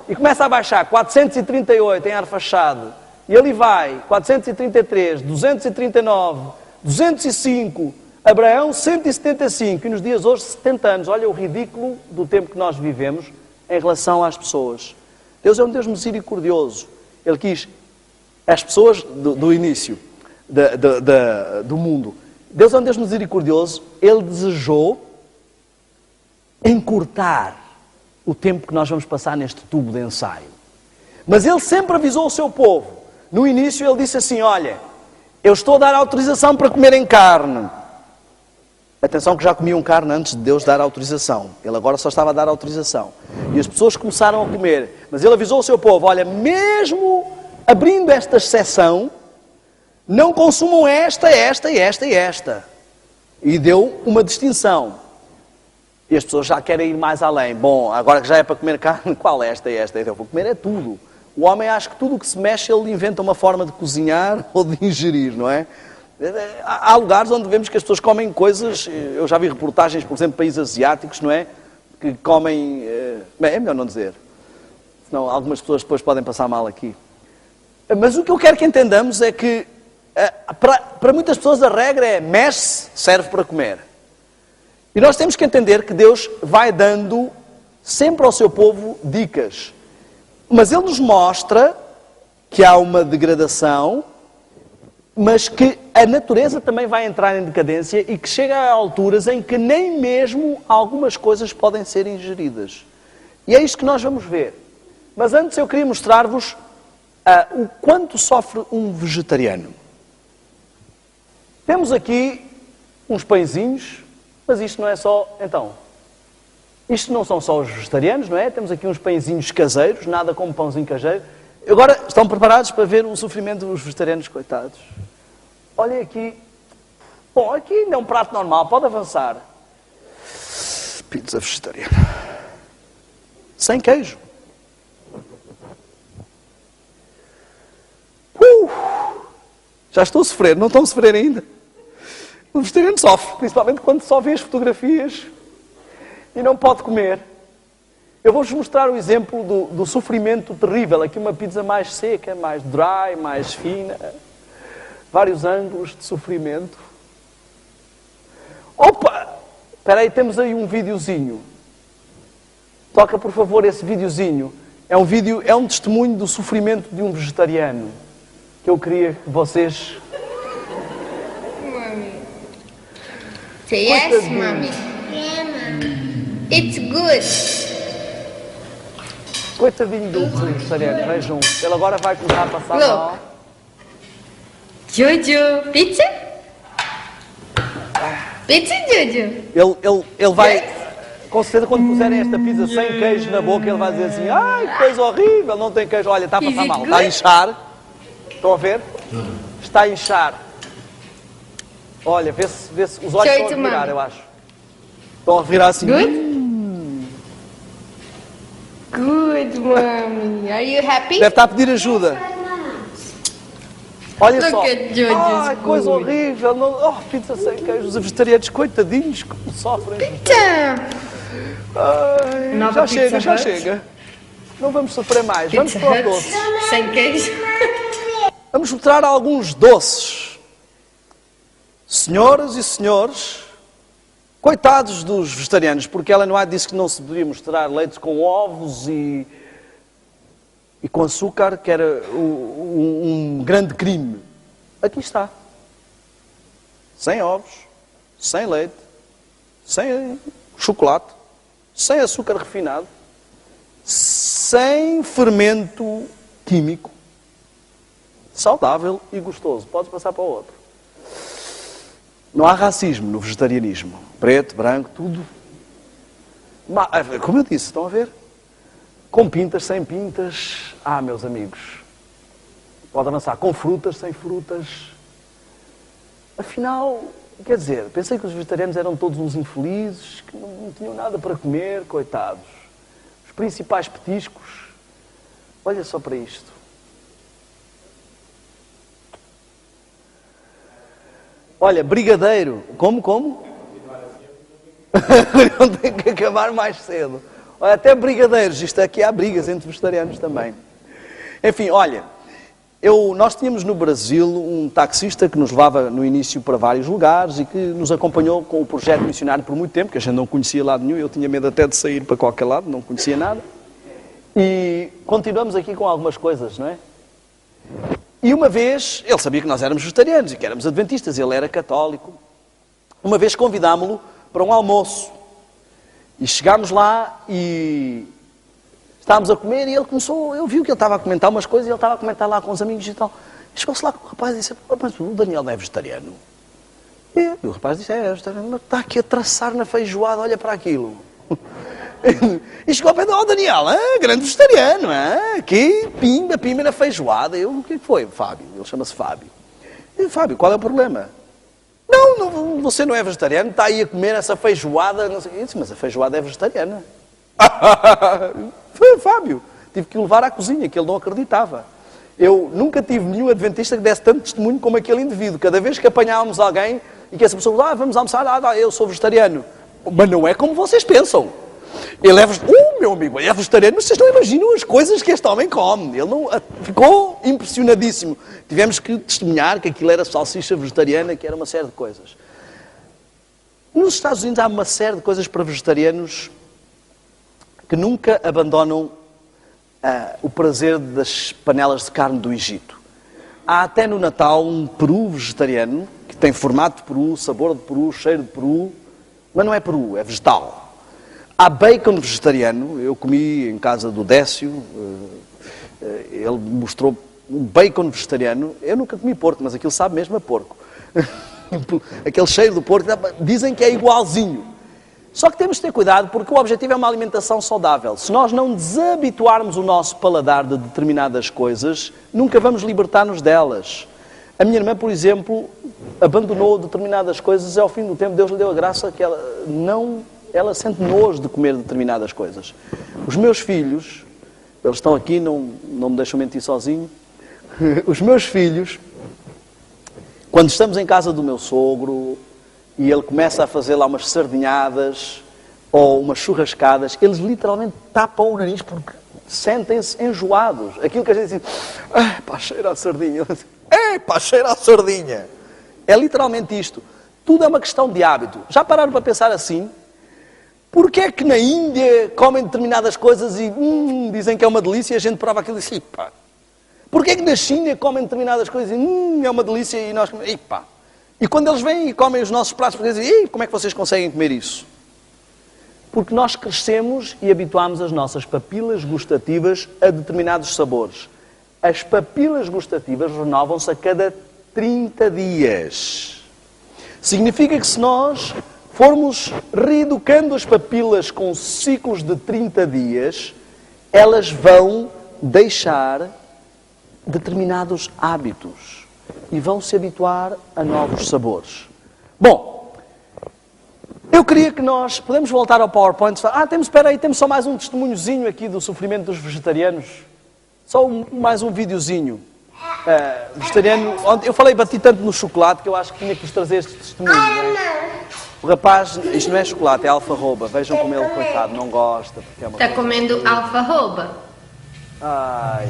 E começa a baixar. 438 em Arfaxade. E ali vai. 433, 239, 205. Abraão, 175. E nos dias hoje, 70 anos. Olha o ridículo do tempo que nós vivemos em relação às pessoas. Deus é um Deus misericordioso. Ele quis as pessoas do início do mundo. Deus é um Deus misericordioso. Ele desejou encurtar o tempo que nós vamos passar neste tubo de ensaio. Mas Ele sempre avisou o seu povo. No início Ele disse assim, olha, eu estou a dar autorização para comerem carne. Atenção que já comiam carne antes de Deus dar autorização. Ele agora só estava a dar autorização. E as pessoas começaram a comer. Mas Ele avisou o seu povo, olha, mesmo abrindo esta exceção, não consumam esta. E deu uma distinção. E as pessoas já querem ir mais além. Bom, agora que já é para comer carne, qual é esta e esta? Eu vou comer é tudo. O homem acha que tudo o que se mexe, ele inventa uma forma de cozinhar ou de ingerir, não é? Há lugares onde vemos que as pessoas comem coisas, eu já vi reportagens, por exemplo, países asiáticos, não é? Que comem... Bem, é melhor não dizer. Senão algumas pessoas depois podem passar mal aqui. Mas o que eu quero que entendamos é que, para muitas pessoas, a regra é mexe-se, serve para comer. E nós temos que entender que Deus vai dando sempre ao seu povo dicas. Mas Ele nos mostra que há uma degradação, mas que a natureza também vai entrar em decadência e que chega a alturas em que nem mesmo algumas coisas podem ser ingeridas. E é isto que nós vamos ver. Mas antes eu queria mostrar-vos o quanto sofre um vegetariano. Temos aqui uns pãezinhos, mas isto não é só... Então, isto não são só os vegetarianos, não é? Temos aqui uns pãezinhos caseiros, nada como pãozinho caseiro. Agora, estão preparados para ver o sofrimento dos vegetarianos, coitados? Olhem aqui. Bom, aqui ainda é um prato normal, pode avançar. Pizza vegetariana. Sem queijo. Já estou a sofrer, não estão a sofrer ainda? O vegetariano sofre, principalmente quando só vê as fotografias e não pode comer. Eu vou-vos mostrar o exemplo do sofrimento terrível. Aqui uma pizza mais seca, mais dry, mais fina. Vários ângulos de sofrimento. Opa! Espera aí, temos aí um videozinho. Toca, por favor, esse videozinho. É um testemunho do sofrimento de um vegetariano. Que eu queria que vocês... Mommy. Say yes, Mommy. Yeah, Mommy. It's good. Coitadinho do vegetariano, vejam. Ele agora vai começar a passar mal. Jojo, pizza? Pizza, Jojo. Ele vai, com certeza, quando puserem esta pizza sem queijo na boca, ele vai dizer assim, ai, que coisa horrível, não tem queijo. Olha, está a passar mal, está a inchar. Estão a ver? Está a inchar. Olha, vê-se os olhos estão a virar, eu acho. Estão a virar assim. Good, mommy. Are you happy? Deve estar a pedir ajuda. Olha Look só. at Jojo's Ai, coisa food. horrível. Não... Oh, pizza sem queijo. Os vegetarianos, coitadinhos, como sofrem. Pizza. Ai, Nova já Pizza chega, já Hut. chega. Não vamos sofrer mais. Pizza Vamos para o Hut. doce. Sem queijo. Vamos mostrar alguns doces. Senhoras e senhores, coitados dos vegetarianos, porque ela não disse que não se podia mostrar leite com ovos e com açúcar, que era um grande crime. Aqui está. Sem ovos, sem leite, sem chocolate, sem açúcar refinado, sem fermento químico, saudável e gostoso. Podes passar para o outro. Não há racismo no vegetarianismo. Preto, branco, tudo. Como eu disse, estão a ver? Com pintas, sem pintas. Ah, meus amigos. Pode avançar com frutas, sem frutas. Afinal, quer dizer, pensei que os vegetarianos eram todos uns infelizes, que não tinham nada para comer, coitados. Os principais petiscos. Olha só para isto. Olha, brigadeiro. Como? Não tem que acabar mais cedo. Olha, até brigadeiros. Isto aqui há brigas entre vegetarianos também. Enfim, olha, nós tínhamos no Brasil um taxista que nos levava no início para vários lugares e que nos acompanhou com o projeto missionário por muito tempo, que a gente não conhecia lado nenhum. Eu tinha medo até de sair para qualquer lado, não conhecia nada. E continuamos aqui com algumas coisas, não é? E uma vez, ele sabia que nós éramos vegetarianos e que éramos adventistas, ele era católico. Uma vez convidámo-lo para um almoço. E chegámos lá e estávamos a comer e ele começou, eu vi que ele estava a comentar umas coisas e ele estava a comentar lá com os amigos e tal. E chegou-se lá com o rapaz e disse, mas o Daniel não é vegetariano? E o rapaz disse, é vegetariano, mas está aqui a traçar na feijoada, olha para aquilo. E chegou ao pé de Daniel, grande vegetariano, aqui, pimba na feijoada. Eu, o que foi, Fábio? Ele chama-se Fábio. E, Fábio, qual é o problema? Não, você não é vegetariano, está aí a comer essa feijoada. Não sei. Eu disse, mas a feijoada é vegetariana. Foi Fábio, tive que o levar à cozinha, que ele não acreditava. Eu nunca tive nenhum adventista que desse tanto testemunho como aquele indivíduo. Cada vez que apanhávamos alguém e que essa pessoa, vamos almoçar, eu sou vegetariano. Mas não é como vocês pensam. Ele é meu amigo, ele é vegetariano, mas vocês não imaginam as coisas que este homem come. Ele não ficou impressionadíssimo. Tivemos que testemunhar que aquilo era salsicha vegetariana, que era uma série de coisas. Nos Estados Unidos há uma série de coisas para vegetarianos que nunca abandonam o prazer das panelas de carne do Egito. Há até no Natal um peru vegetariano, que tem formato de peru, sabor de peru, cheiro de peru, mas não é peru, é vegetal. Há bacon vegetariano, eu comi em casa do Décio, ele mostrou um bacon vegetariano. Eu nunca comi porco, mas aquilo sabe mesmo a porco. Aquele cheiro do porco, dizem que é igualzinho. Só que temos de ter cuidado porque o objetivo é uma alimentação saudável. Se nós não desabituarmos o nosso paladar de determinadas coisas, nunca vamos libertar-nos delas. A minha irmã, por exemplo, abandonou determinadas coisas e ao fim do tempo Deus lhe deu a graça que ela sente nojo de comer determinadas coisas. Os meus filhos, eles estão aqui, não me deixam mentir sozinho. Os meus filhos, quando estamos em casa do meu sogro e ele começa a fazer lá umas sardinhadas ou umas churrascadas, eles literalmente tapam o nariz porque sentem-se enjoados. Aquilo que a gente diz, pá, cheira a sardinha. Pá, cheira a sardinha. É literalmente isto. Tudo é uma questão de hábito. Já pararam para pensar assim? Porquê é que na Índia comem determinadas coisas e dizem que é uma delícia e a gente prova aquilo e diz, pá. Porquê é que na China comem determinadas coisas e é uma delícia e nós comemos, pá. E quando eles vêm e comem os nossos pratos, dizem, como é que vocês conseguem comer isso? Porque nós crescemos e habituámos as nossas papilas gustativas a determinados sabores. As papilas gustativas renovam-se a cada 30 dias. Significa que se nós formos reeducando as papilas com ciclos de 30 dias, elas vão deixar determinados hábitos e vão se habituar a novos sabores. Bom, eu queria que nós... Podemos voltar ao PowerPoint? Espera aí, temos só mais um testemunhozinho aqui do sofrimento dos vegetarianos. Só mais um videozinho. Vegetariano... Eu falei, bati tanto no chocolate que eu acho que tinha que vos trazer este testemunho. Não é? O rapaz, isto não é chocolate, é alfarroba. Vejam como ele, coitado, não gosta. Porque é uma Está comendo alfarroba? Ai.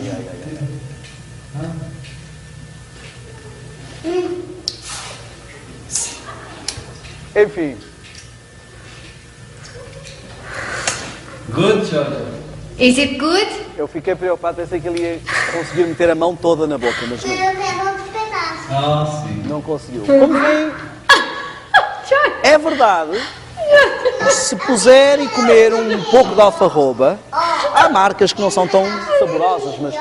Enfim. Good, Jojo. Is it good? Eu fiquei preocupado, pensei que ele ia conseguir meter a mão toda na boca, mas não. Eu quero outro pedaço. Ah, sim. Não conseguiu. Como veem, é verdade, se puser e comer um pouco de alfarroba, há marcas que não são tão saborosas, mas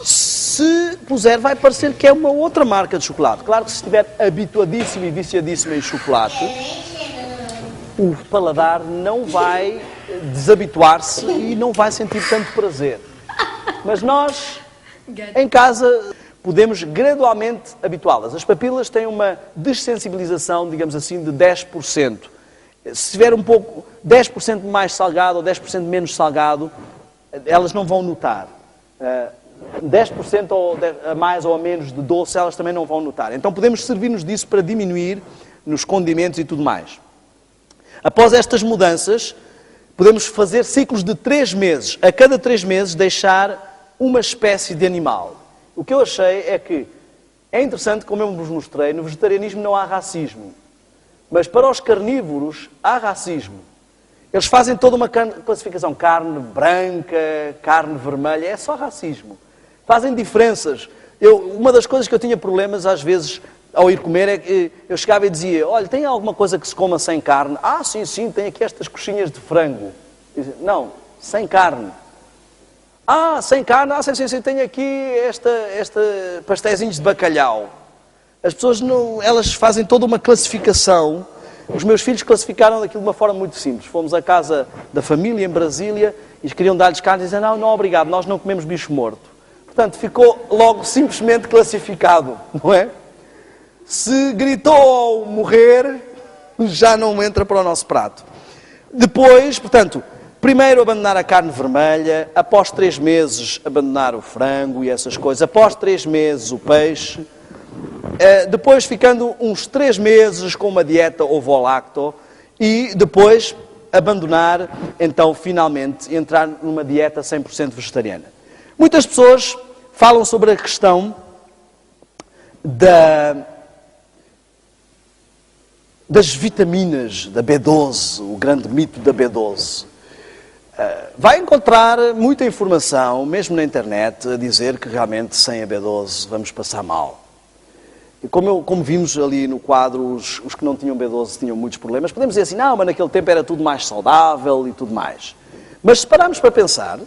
se puser vai parecer que é uma outra marca de chocolate. Claro que se estiver habituadíssimo e viciadíssimo em chocolate, o paladar não vai desabituar-se e não vai sentir tanto prazer. Mas nós, em casa, podemos gradualmente habituá-las. As papilas têm uma dessensibilização, digamos assim, de 10%. Se tiver um pouco, 10% mais salgado ou 10% menos salgado, elas não vão notar. 10% ou a mais ou a menos de doce, elas também não vão notar. Então podemos servir-nos disso para diminuir nos condimentos e tudo mais. Após estas mudanças, podemos fazer ciclos de 3 meses. A cada 3 meses deixar uma espécie de animal. O que eu achei é que é interessante, como eu vos mostrei, no vegetarianismo não há racismo. Mas para os carnívoros há racismo. Eles fazem toda uma classificação. Carne branca, carne vermelha, é só racismo. Fazem diferenças. Uma das coisas que eu tinha problemas às vezes ao ir comer é que eu chegava e dizia: olha, tem alguma coisa que se coma sem carne? Ah, sim, tem aqui estas coxinhas de frango. Dizia, não, sem carne. Ah, sem carne? Ah, sim, tenho aqui esta pastéisinhos de bacalhau. As pessoas não, elas fazem toda uma classificação. Os meus filhos classificaram daquilo de uma forma muito simples. Fomos à casa da família em Brasília e queriam dar-lhes carne e diziam: não, obrigado, nós não comemos bicho morto. Portanto, ficou logo simplesmente classificado, não é? Se gritou ao morrer, já não entra para o nosso prato. Depois, portanto, primeiro abandonar a carne vermelha, após 3 meses abandonar o frango e essas coisas, após 3 meses o peixe, depois ficando uns 3 meses com uma dieta ovo-lacto e depois abandonar, então, finalmente, entrar numa dieta 100% vegetariana. Muitas pessoas falam sobre a questão das vitaminas, da B12, o grande mito da B12. Vai encontrar muita informação, mesmo na internet, a dizer que realmente sem a B12 vamos passar mal. E como vimos ali no quadro, os que não tinham B12 tinham muitos problemas. Podemos dizer assim, não, mas naquele tempo era tudo mais saudável e tudo mais. Mas se pararmos para pensar,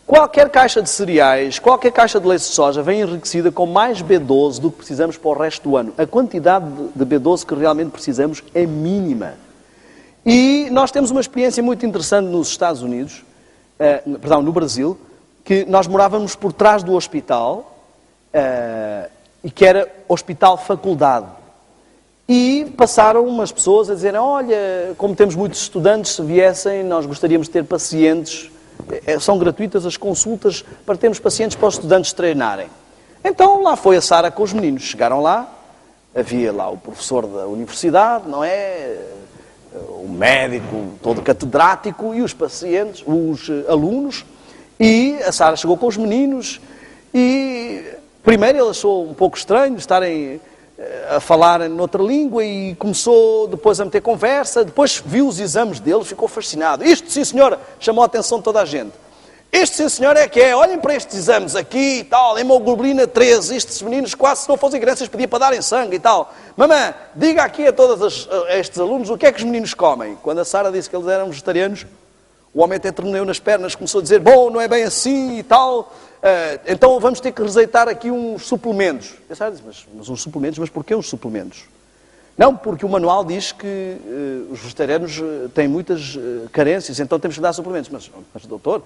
qualquer caixa de cereais, qualquer caixa de leite de soja vem enriquecida com mais B12 do que precisamos para o resto do ano. A quantidade de B12 que realmente precisamos é mínima. E nós temos uma experiência muito interessante nos Estados Unidos, no Brasil, que nós morávamos por trás do hospital, e que era Hospital Faculdade. E passaram umas pessoas a dizerem, olha, como temos muitos estudantes, se viessem, nós gostaríamos de ter pacientes, são gratuitas as consultas para termos pacientes para os estudantes treinarem. Então lá foi a Sara com os meninos, chegaram lá, havia lá o professor da universidade, não é? O médico todo catedrático e os pacientes, os alunos, e a Sara chegou com os meninos e primeiro ele achou um pouco estranho estarem a falar noutra língua e começou depois a meter conversa, depois viu os exames dele, ficou fascinado. Isto, sim senhora, chamou a atenção de toda a gente. Isto, sim senhora, é que é, olhem para estes exames aqui e tal, hemoglobina 13, estes meninos quase se não fossem crianças pediam para darem sangue e tal. Mamãe, diga aqui a estes alunos o que é que os meninos comem. Quando a Sara disse que eles eram vegetarianos, o homem até tremeu nas pernas, começou a dizer, bom, não é bem assim e tal, então vamos ter que receitar aqui uns suplementos. A Sara disse, mas uns suplementos, mas porquê uns suplementos? Não, porque o manual diz que os vegetarianos têm muitas carências, então temos que dar suplementos. Mas doutor,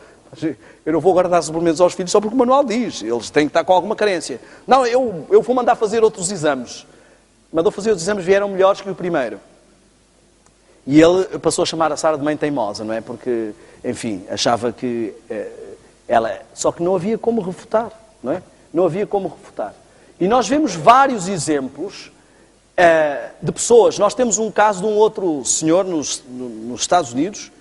eu não vou agora dar suplementos aos filhos só porque o manual diz. Eles têm que estar com alguma carência. Não, eu vou mandar fazer outros exames. Mandou fazer os exames, vieram melhores que o primeiro. E ele passou a chamar a Sara de mãe teimosa, não é? Porque, enfim, achava que ela... Só que não havia como refutar, não é? Não havia como refutar. E nós vemos vários exemplos de pessoas. Nós temos um caso de um outro senhor nos Estados Unidos.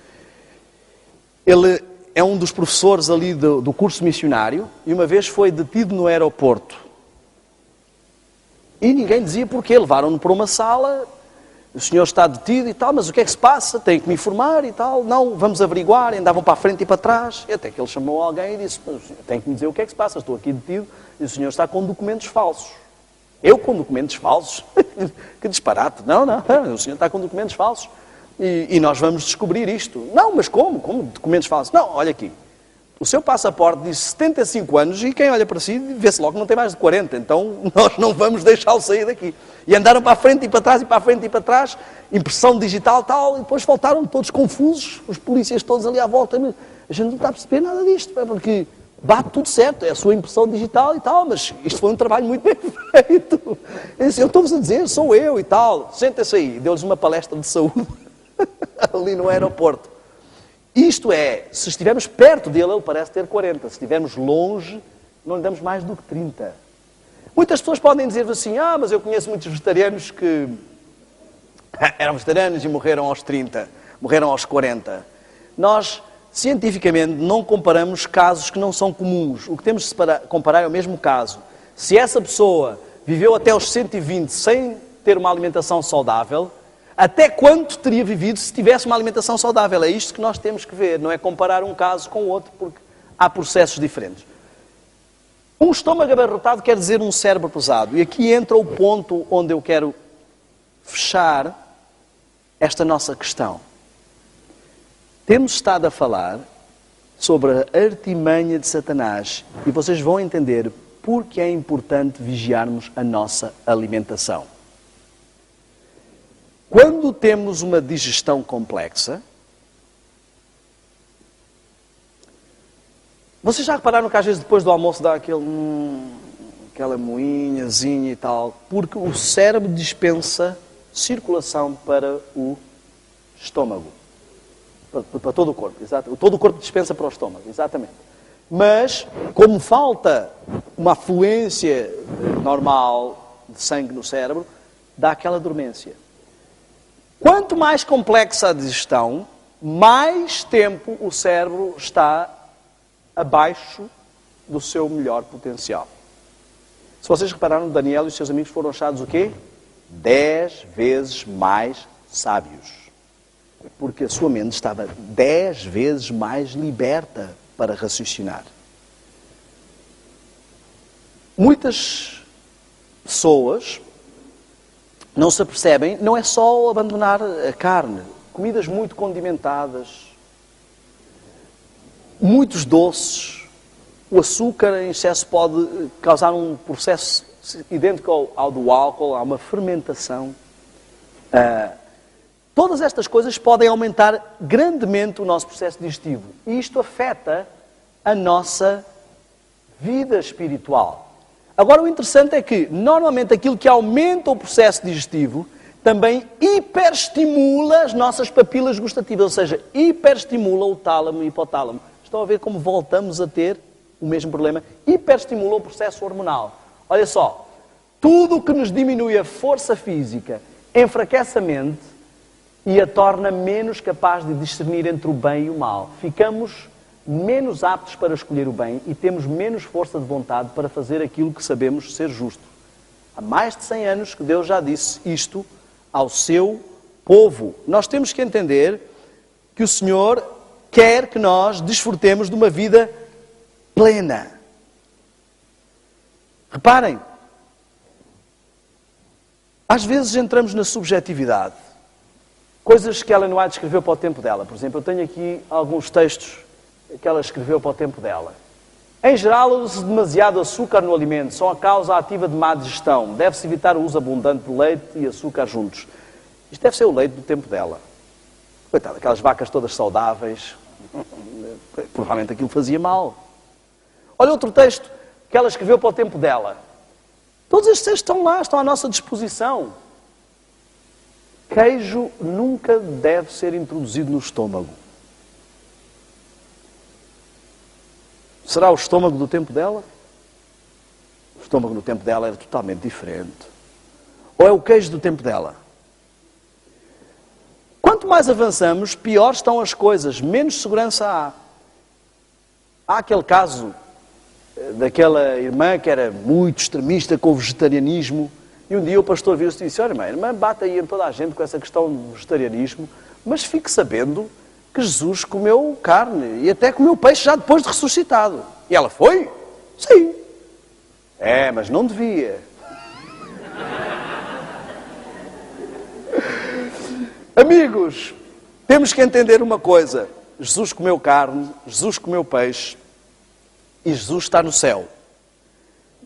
Ele é um dos professores ali do curso missionário e uma vez foi detido no aeroporto. E ninguém dizia porquê. Levaram-no para uma sala, o senhor está detido e tal, mas o que é que se passa? Tenho que me informar e tal. Não, vamos averiguar. E andavam para a frente e para trás. E até que ele chamou alguém e disse, mas tem que me dizer o que é que se passa, estou aqui detido e o senhor está com documentos falsos. Eu com documentos falsos? Que disparate. Não, o senhor está com documentos falsos. E nós vamos descobrir isto. Não, mas como? Como documentos falsos? Não, olha aqui. O seu passaporte diz 75 anos e quem olha para si vê-se logo que não tem mais de 40. Então nós não vamos deixá-lo sair daqui. E andaram para a frente e para trás e para a frente e para trás. Impressão digital tal. E depois voltaram todos confusos. Os polícias todos ali à volta. A gente não está a perceber nada disto. Porque bate tudo certo. É a sua impressão digital e tal. Mas isto foi um trabalho muito bem feito. Eu estou-vos a dizer, sou eu e tal. Sentem-se aí. Deu-lhes uma palestra de saúde ali no aeroporto. Isto é, se estivermos perto dele, ele parece ter 40. Se estivermos longe, não lhe damos mais do que 30. Muitas pessoas podem dizer assim, mas eu conheço muitos vegetarianos que eram vegetarianos e morreram aos 30, morreram aos 40. Nós, cientificamente, não comparamos casos que não são comuns. O que temos de comparar é o mesmo caso. Se essa pessoa viveu até aos 120 sem ter uma alimentação saudável, até quanto teria vivido se tivesse uma alimentação saudável? É isto que nós temos que ver, não é comparar um caso com o outro, porque há processos diferentes. Um estômago abarrotado quer dizer um cérebro pesado. E aqui entra o ponto onde eu quero fechar esta nossa questão. Temos estado a falar sobre a artimanha de Satanás e vocês vão entender porque é importante vigiarmos a nossa alimentação. Quando temos uma digestão complexa, vocês já repararam que às vezes depois do almoço dá aquela moinhazinha e tal, porque o cérebro dispensa circulação para o estômago, para todo o corpo, exatamente. Todo o corpo dispensa para o estômago, exatamente. Mas, como falta uma afluência normal de sangue no cérebro, dá aquela dormência. Quanto mais complexa a digestão, mais tempo o cérebro está abaixo do seu melhor potencial. Se vocês repararam, Daniel e os seus amigos foram achados o quê? 10 vezes mais sábios. Porque a sua mente estava 10 vezes mais liberta para raciocinar. Muitas pessoas não se apercebem, não é só abandonar a carne. Comidas muito condimentadas, muitos doces. O açúcar em excesso pode causar um processo idêntico ao do álcool, há uma fermentação. Todas estas coisas podem aumentar grandemente o nosso processo digestivo. E isto afeta a nossa vida espiritual. Agora, o interessante é que, normalmente, aquilo que aumenta o processo digestivo também hiperestimula as nossas papilas gustativas, ou seja, hiperestimula o tálamo e o hipotálamo. Estão a ver como voltamos a ter o mesmo problema? Hiperestimula o processo hormonal. Olha só, tudo o que nos diminui a força física enfraquece a mente e a torna menos capaz de discernir entre o bem e o mal. Ficamos menos aptos para escolher o bem e temos menos força de vontade para fazer aquilo que sabemos ser justo. Há mais de 100 anos que Deus já disse isto ao seu povo. Nós temos que entender que o Senhor quer que nós desfrutemos de uma vida plena. Reparem, às vezes entramos na subjetividade. Coisas que Ellen White escreveu para o tempo dela. Por exemplo, eu tenho aqui alguns textos que ela escreveu para o tempo dela. Em geral, usa-se demasiado açúcar no alimento, são a causa ativa de má digestão. Deve-se evitar o uso abundante de leite e açúcar juntos. Isto deve ser o leite do tempo dela. Coitado, aquelas vacas todas saudáveis, provavelmente aquilo fazia mal. Olha outro texto que ela escreveu para o tempo dela. Todos estes textos estão lá, estão à nossa disposição. Queijo nunca deve ser introduzido no estômago. Será o estômago do tempo dela? O estômago do tempo dela era totalmente diferente. Ou é o queijo do tempo dela? Quanto mais avançamos, pior estão as coisas, menos segurança há. Há aquele caso daquela irmã que era muito extremista com o vegetarianismo, e um dia o pastor viu-se e disse: olha, a irmã bate aí em toda a gente com essa questão do vegetarianismo, mas fique sabendo que Jesus comeu carne e até comeu peixe já depois de ressuscitado. E ela foi? Sim. Mas não devia. Amigos, temos que entender uma coisa. Jesus comeu carne, Jesus comeu peixe e Jesus está no céu.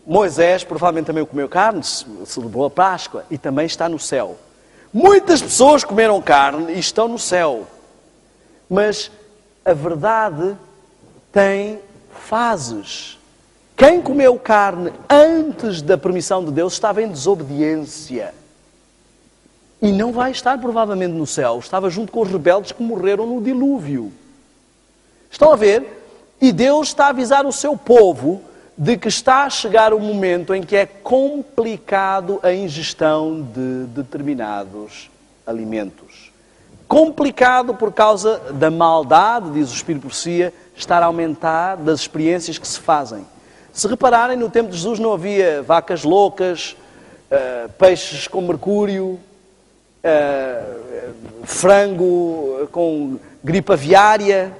Moisés provavelmente também comeu carne, celebrou a Páscoa e também está no céu. Muitas pessoas comeram carne e estão no céu. Mas a verdade tem fases. Quem comeu carne antes da permissão de Deus estava em desobediência. E não vai estar provavelmente no céu. Estava junto com os rebeldes que morreram no dilúvio. Estão a ver? E Deus está a avisar o seu povo de que está a chegar o momento em que é complicado a ingestão de determinados alimentos. Complicado por causa da maldade, diz o Espírito de Profecia, estar a aumentar das experiências que se fazem. Se repararem, no tempo de Jesus não havia vacas loucas, peixes com mercúrio, frango com gripe aviária,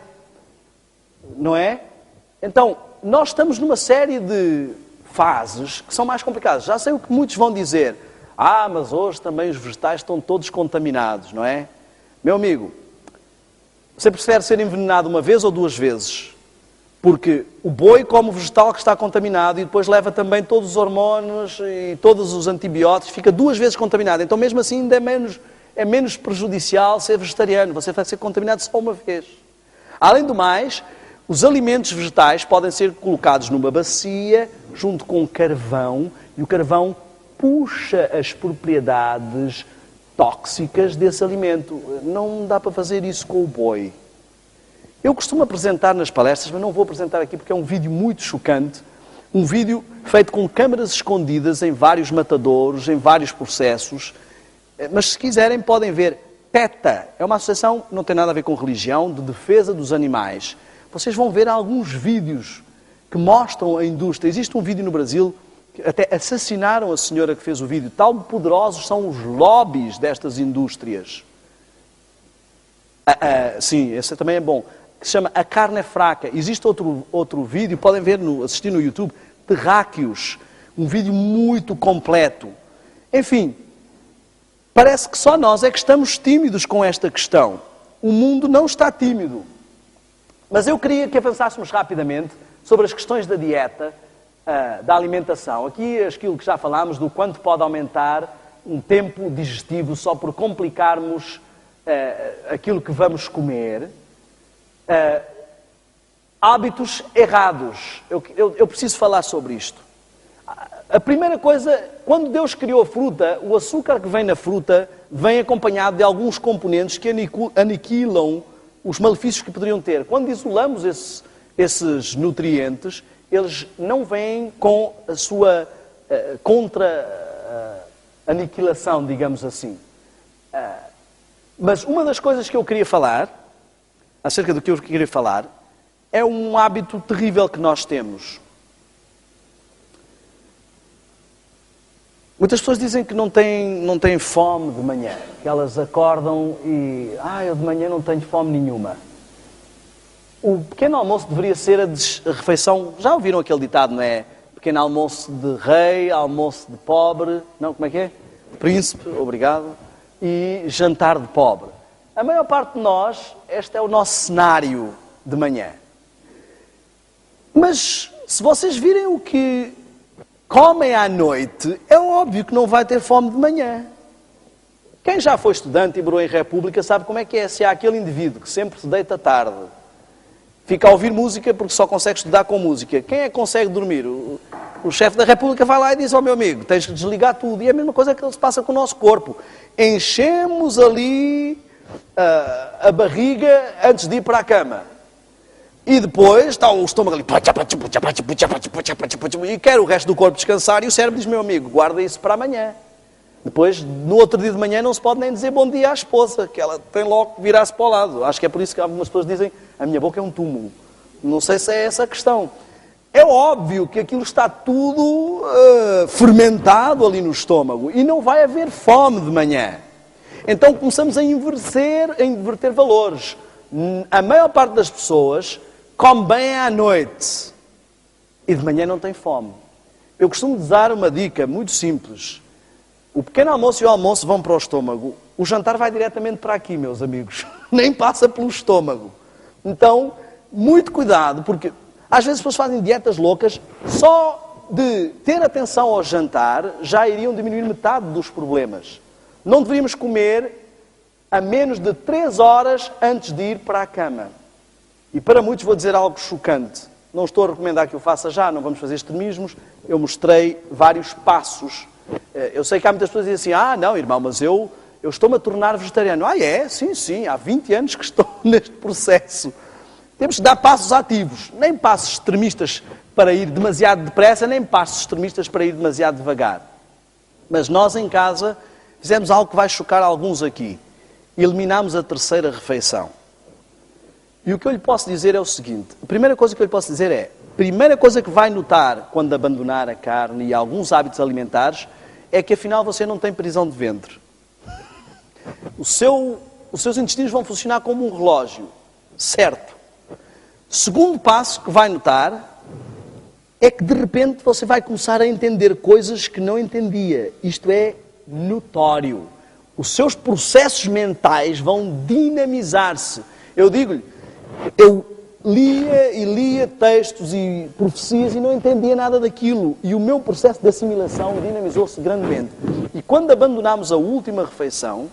não é? Então, nós estamos numa série de fases que são mais complicadas. Já sei o que muitos vão dizer. Mas hoje também os vegetais estão todos contaminados, não é? Meu amigo, você prefere ser envenenado uma vez ou duas vezes? Porque o boi come o vegetal que está contaminado e depois leva também todos os hormônios e todos os antibióticos, fica duas vezes contaminado. Então mesmo assim ainda é menos prejudicial ser vegetariano. Você vai ser contaminado só uma vez. Além do mais, os alimentos vegetais podem ser colocados numa bacia junto com carvão e o carvão puxa as propriedades tóxicas desse alimento. Não dá para fazer isso com o boi. Eu costumo apresentar nas palestras, mas não vou apresentar aqui porque é um vídeo muito chocante. Um vídeo feito com câmaras escondidas em vários matadouros, em vários processos. Mas se quiserem podem ver. PETA é uma associação que não tem nada a ver com religião, de defesa dos animais. Vocês vão ver alguns vídeos que mostram a indústria. Existe um vídeo no Brasil que até assassinaram a senhora que fez o vídeo. Tão poderosos são os lobbies destas indústrias. Sim, esse também é bom. Que se chama A Carne é Fraca. Existe outro vídeo, podem ver, assistir no YouTube, Terráqueos. Um vídeo muito completo. Enfim, parece que só nós é que estamos tímidos com esta questão. O mundo não está tímido. Mas eu queria que avançássemos rapidamente sobre as questões da dieta, da alimentação. Aqui, aquilo que já falámos, do quanto pode aumentar um tempo digestivo só por complicarmos aquilo que vamos comer. Hábitos errados. Eu preciso falar sobre isto. A primeira coisa, quando Deus criou a fruta, o açúcar que vem na fruta vem acompanhado de alguns componentes que aniquilam os malefícios que poderiam ter. Quando isolamos esses nutrientes, eles não vêm com a sua contra-aniquilação, digamos assim. Mas uma das coisas que eu queria falar, acerca do que eu queria falar, é um hábito terrível que nós temos. Muitas pessoas dizem que não têm fome de manhã, que elas acordam e... eu de manhã não tenho fome nenhuma. O pequeno almoço deveria ser a refeição... Já ouviram aquele ditado, não é? Pequeno almoço de rei, almoço de pobre... Não, como é que é? Príncipe, obrigado. E jantar de pobre. A maior parte de nós, este é o nosso cenário de manhã. Mas Se vocês virem o que comem à noite, é óbvio que não vai ter fome de manhã. Quem já foi estudante e morou em república sabe como é que é. Se há aquele indivíduo que sempre se deita tarde, fica a ouvir música porque só consegue estudar com música. Quem é que consegue dormir? O chefe da república vai lá e diz ao meu amigo, tens que desligar tudo. E é a mesma coisa que se passa com o nosso corpo. Enchemos ali a barriga antes de ir para a cama. E depois está o estômago ali, e quer o resto do corpo descansar, e o cérebro diz, meu amigo, guarda isso para amanhã. Depois, no outro dia de manhã, não se pode nem dizer bom dia à esposa, que ela tem logo que virar-se para o lado. Acho que é por isso que algumas pessoas dizem, a minha boca é um túmulo. Não sei se é essa a questão. É óbvio que aquilo está tudo fermentado ali no estômago, e não vai haver fome de manhã. Então começamos a inverter valores. A maior parte das pessoas come bem à noite e de manhã não tem fome. Eu costumo dar uma dica muito simples. O pequeno almoço e o almoço vão para o estômago. O jantar vai diretamente para aqui, meus amigos. Nem passa pelo estômago. Então, muito cuidado, porque às vezes as pessoas fazem dietas loucas. Só de ter atenção ao jantar já iriam diminuir metade dos problemas. Não deveríamos comer a menos de 3 horas antes de ir para a cama. E para muitos vou dizer algo chocante. Não estou a recomendar que o faça já, não vamos fazer extremismos. Eu mostrei vários passos. Eu sei que há muitas pessoas que dizem assim, não, irmão, mas eu estou-me a tornar vegetariano. É? Sim, há 20 anos que estou neste processo. Temos que dar passos ativos, nem passos extremistas para ir demasiado depressa, nem passos extremistas para ir demasiado devagar. Mas nós em casa fizemos algo que vai chocar alguns aqui. Eliminamos a terceira refeição. E o que eu lhe posso dizer é o seguinte. A primeira coisa que eu lhe posso dizer é, a primeira coisa que vai notar quando abandonar a carne e alguns hábitos alimentares é que afinal você não tem prisão de ventre. Os seus intestinos vão funcionar como um relógio. Certo. Segundo passo que vai notar é que de repente você vai começar a entender coisas que não entendia. Isto é notório. Os seus processos mentais vão dinamizar-se. Eu digo-lhe, eu lia textos e profecias e não entendia nada daquilo. E o meu processo de assimilação dinamizou-se grandemente. E quando abandonámos a última refeição,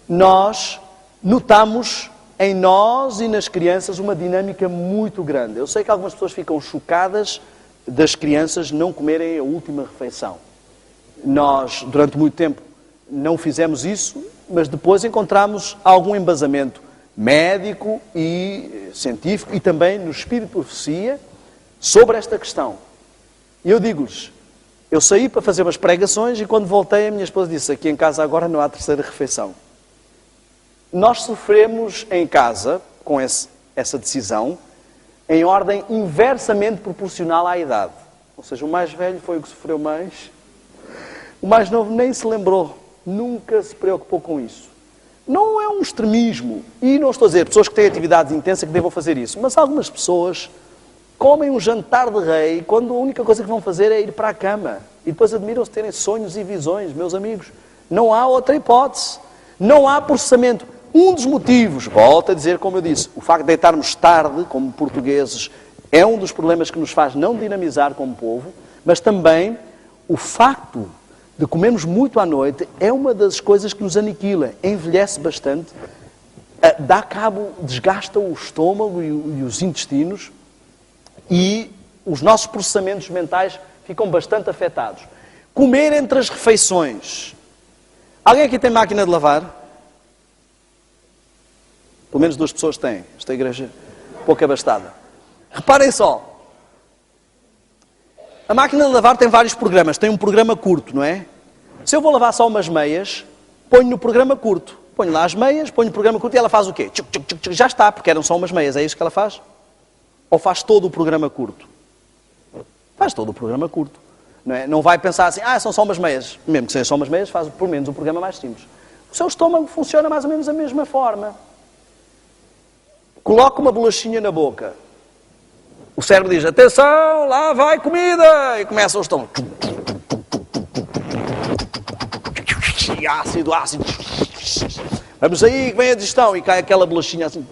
nós notamos em nós e nas crianças uma dinâmica muito grande. Eu sei que algumas pessoas ficam chocadas das crianças não comerem a última refeição. Nós, durante muito tempo, não fizemos isso, mas depois encontramos algum embasamento médico e científico e também no Espírito de Profecia sobre esta questão. E eu digo-lhes, eu saí para fazer umas pregações e quando voltei a minha esposa disse, aqui em casa agora não há terceira refeição. Nós sofremos em casa com essa decisão em ordem inversamente proporcional à idade. Ou seja, o mais velho foi o que sofreu mais, o mais novo nem se lembrou, nunca se preocupou com isso. Não é um extremismo. E não estou a dizer pessoas que têm atividades intensas que devam fazer isso. Mas algumas pessoas comem um jantar de rei quando a única coisa que vão fazer é ir para a cama. E depois admiram-se terem sonhos e visões, meus amigos. Não há outra hipótese. Não há processamento. Um dos motivos, volto a dizer como eu disse, o facto de deitarmos tarde, como portugueses, é um dos problemas que nos faz não dinamizar como povo, mas também o facto de comermos muito à noite é uma das coisas que nos aniquila, envelhece bastante, dá cabo, desgasta o estômago e os intestinos e os nossos processamentos mentais ficam bastante afetados. Comer entre as refeições. Alguém aqui tem máquina de lavar? Pelo menos 2 pessoas têm. Esta igreja pouco abastada. Reparem só. A máquina de lavar tem vários programas. Tem um programa curto, não é? Se eu vou lavar só umas meias, ponho no programa curto. Ponho lá as meias, ponho no programa curto e ela faz o quê? Já está, porque eram só umas meias. É isso que ela faz? Ou faz todo o programa curto? Faz todo o programa curto. Não é? Não vai pensar assim, são só umas meias. Mesmo que sejam só umas meias, faz pelo menos um programa mais simples. O seu estômago funciona mais ou menos da mesma forma. Coloca uma bolachinha na boca. O cérebro diz, atenção, lá vai comida! E começa o estômago. Ácido. Vamos aí, que vem a digestão. E cai aquela bolachinha assim.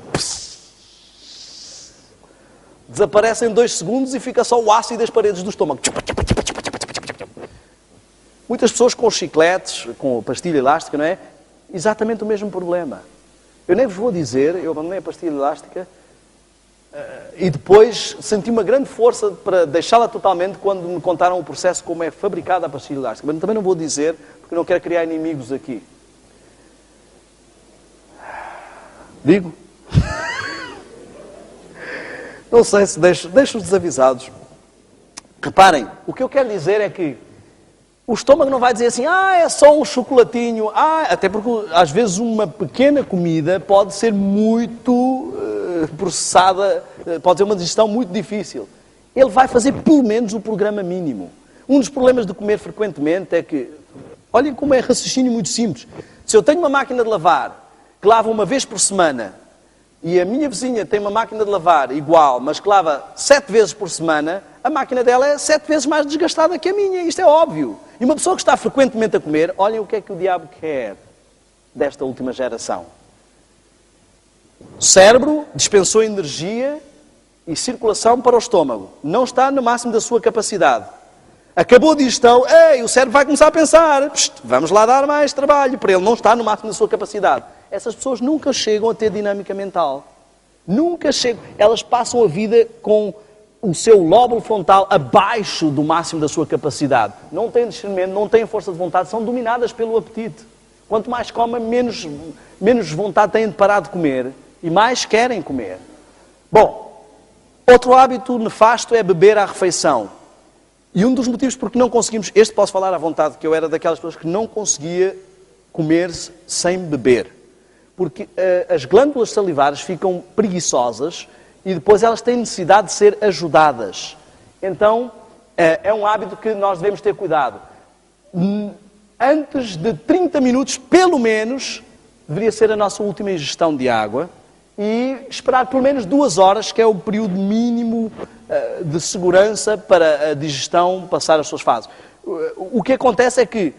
Desaparece em 2 segundos e fica só o ácido e as paredes do estômago. Muitas pessoas com chicletes, com pastilha elástica, não é? Exatamente o mesmo problema. Eu nem vos vou dizer, eu abandonei a pastilha elástica e depois senti uma grande força para deixá-la totalmente quando me contaram o processo como é fabricada a pastilha elástica. Mas também não vou dizer, porque não quero criar inimigos aqui. Digo? Não sei se deixo-os desavisados. Reparem, o que eu quero dizer é que o estômago não vai dizer assim, é só um chocolatinho, até porque às vezes uma pequena comida pode ser muito processada, pode ser uma digestão muito difícil. Ele vai fazer pelo menos o programa mínimo. Um dos problemas de comer frequentemente é que, olhem como é raciocínio muito simples. Se eu tenho uma máquina de lavar que lava uma vez por semana e a minha vizinha tem uma máquina de lavar igual, mas que lava 7 vezes por semana, a máquina dela é 7 vezes mais desgastada que a minha. Isto é óbvio. E uma pessoa que está frequentemente a comer, olhem o que é que o diabo quer desta última geração. O cérebro dispensou energia e circulação para o estômago. Não está no máximo da sua capacidade. Acabou a digestão, o cérebro vai começar a pensar, vamos lá dar mais trabalho, para ele não estar no máximo da sua capacidade. Essas pessoas nunca chegam a ter dinâmica mental. Nunca chegam. Elas passam a vida com o seu lóbulo frontal abaixo do máximo da sua capacidade. Não têm discernimento, não têm força de vontade, são dominadas pelo apetite. Quanto mais comem, menos vontade têm de parar de comer e mais querem comer. Bom, outro hábito nefasto é beber à refeição. E um dos motivos porque não conseguimos, posso falar à vontade, que eu era daquelas pessoas que não conseguia comer sem beber. Porque as glândulas salivares ficam preguiçosas e depois elas têm necessidade de ser ajudadas. Então, é um hábito que nós devemos ter cuidado. Antes de 30 minutos, pelo menos, deveria ser a nossa última ingestão de água e esperar pelo menos 2 horas, que é o período mínimo de segurança para a digestão passar as suas fases. O que acontece é que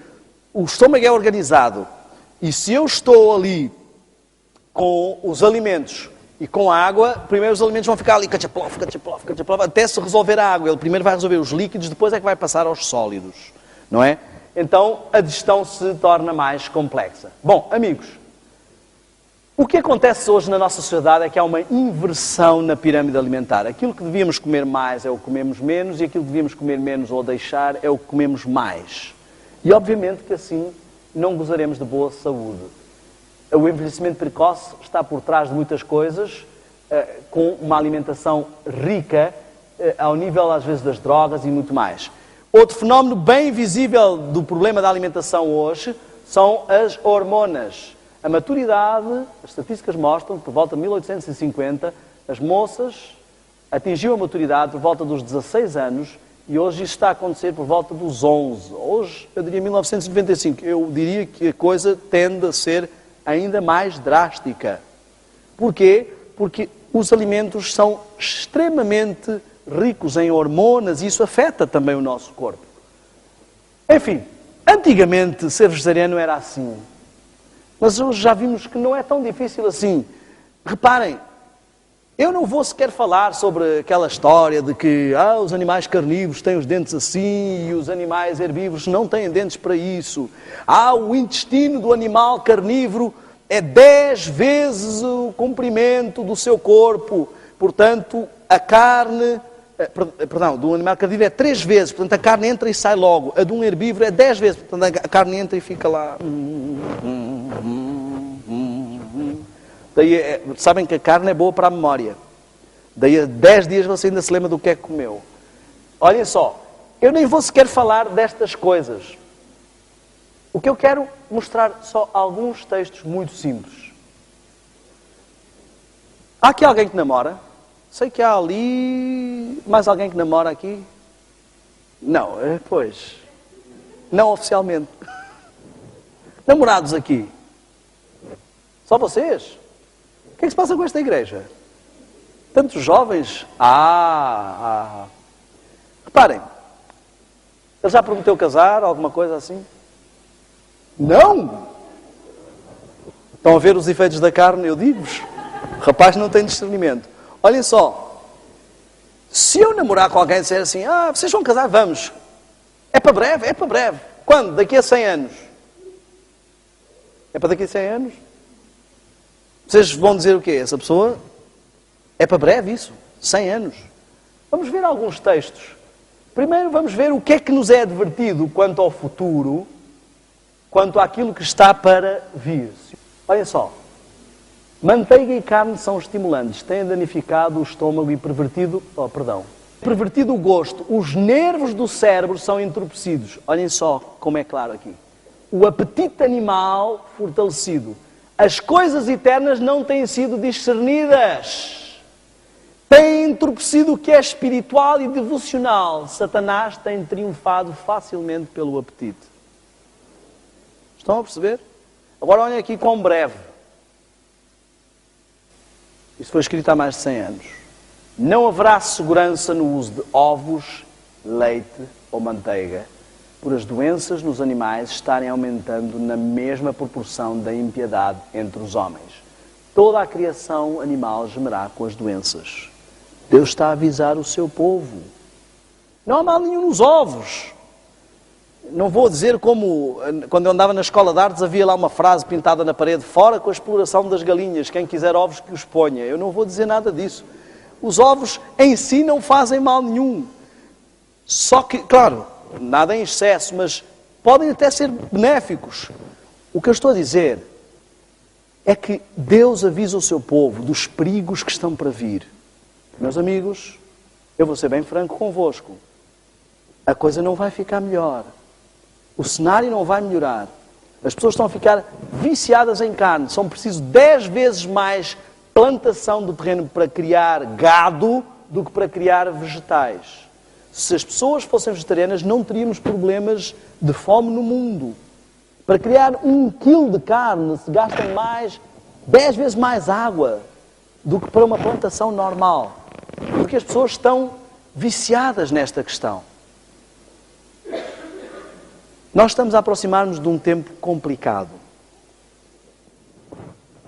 o estômago é organizado e se eu estou ali com os alimentos e com a água, primeiro os alimentos vão ficar ali, cachaplof, até se resolver a água. Ele primeiro vai resolver os líquidos, depois é que vai passar aos sólidos, não é? Então, a digestão se torna mais complexa. Bom, amigos, o que acontece hoje na nossa sociedade é que há uma inversão na pirâmide alimentar. Aquilo que devíamos comer mais é o que comemos menos e aquilo que devíamos comer menos ou deixar é o que comemos mais. E, obviamente, que assim não gozaremos de boa saúde. O envelhecimento precoce está por trás de muitas coisas, com uma alimentação rica, ao nível, às vezes, das drogas e muito mais. Outro fenómeno bem visível do problema da alimentação hoje são as hormonas. A maturidade, as estatísticas mostram que por volta de 1850, as moças atingiam a maturidade por volta dos 16 anos e hoje isso está a acontecer por volta dos 11. Hoje, eu diria 1995. Eu diria que a coisa tende a ser ainda mais drástica. Porquê? Porque os alimentos são extremamente ricos em hormonas e isso afeta também o nosso corpo. Enfim, antigamente ser vegetariano era assim. Mas hoje já vimos que não é tão difícil assim. Reparem, eu não vou sequer falar sobre aquela história de que os animais carnívoros têm os dentes assim e os animais herbívoros não têm dentes para isso. O intestino do animal carnívoro é 10 vezes o comprimento do seu corpo. Portanto, a carne... do animal carnívoro é 3 vezes. Portanto, a carne entra e sai logo. A de um herbívoro é 10 vezes. Portanto, a carne entra e fica lá... Daí, sabem que a carne é boa para a memória. Daí a 10 dias você ainda se lembra do que é que comeu. Olhem só, eu nem vou sequer falar destas coisas. O que eu quero mostrar só alguns textos muito simples. Há aqui alguém que namora? Sei que há ali... mais alguém que namora aqui? Não, pois... não oficialmente. Namorados aqui? Só vocês? O que é que se passa com esta igreja? Tantos jovens? Reparem, ele já prometeu casar, alguma coisa assim? Não! Estão a ver os efeitos da carne? Eu digo-vos. O rapaz não tem discernimento. Olhem só. Se eu namorar com alguém e disser assim, vocês vão casar? Vamos. É para breve? É para breve. Quando? Daqui a 100 anos. É para daqui a 100 anos? Vocês vão dizer o quê? Essa pessoa, é para breve isso? 100 anos. Vamos ver alguns textos. Primeiro vamos ver o que é que nos é advertido quanto ao futuro, quanto àquilo que está para vir. Olha só. Manteiga e carne são estimulantes, têm danificado o estômago e pervertido o gosto. Os nervos do cérebro são entorpecidos. Olhem só como é claro aqui. O apetite animal fortalecido. As coisas eternas não têm sido discernidas. Têm entorpecido o que é espiritual e devocional. Satanás tem triunfado facilmente pelo apetite. Estão a perceber? Agora olhem aqui quão breve. Isso foi escrito há mais de 100 anos. Não haverá segurança no uso de ovos, leite ou manteiga, por as doenças nos animais estarem aumentando na mesma proporção da impiedade entre os homens. Toda a criação animal gemerá com as doenças. Deus está a avisar o seu povo. Não há mal nenhum nos ovos. Não vou dizer como, quando eu andava na escola de artes, havia lá uma frase pintada na parede, fora com a exploração das galinhas, quem quiser ovos que os ponha. Eu não vou dizer nada disso. Os ovos em si não fazem mal nenhum. Só que, claro, nada em excesso, mas podem até ser benéficos. O que eu estou a dizer é que Deus avisa o seu povo dos perigos que estão para vir. Meus amigos, eu vou ser bem franco convosco. A coisa não vai ficar melhor. O cenário não vai melhorar. As pessoas estão a ficar viciadas em carne. São preciso 10 vezes mais plantação do terreno para criar gado do que para criar vegetais. Se as pessoas fossem vegetarianas, não teríamos problemas de fome no mundo. Para criar 1 quilo de carne, se gasta 10 vezes mais água do que para uma plantação normal. Porque as pessoas estão viciadas nesta questão. Nós estamos a aproximar-nos de um tempo complicado.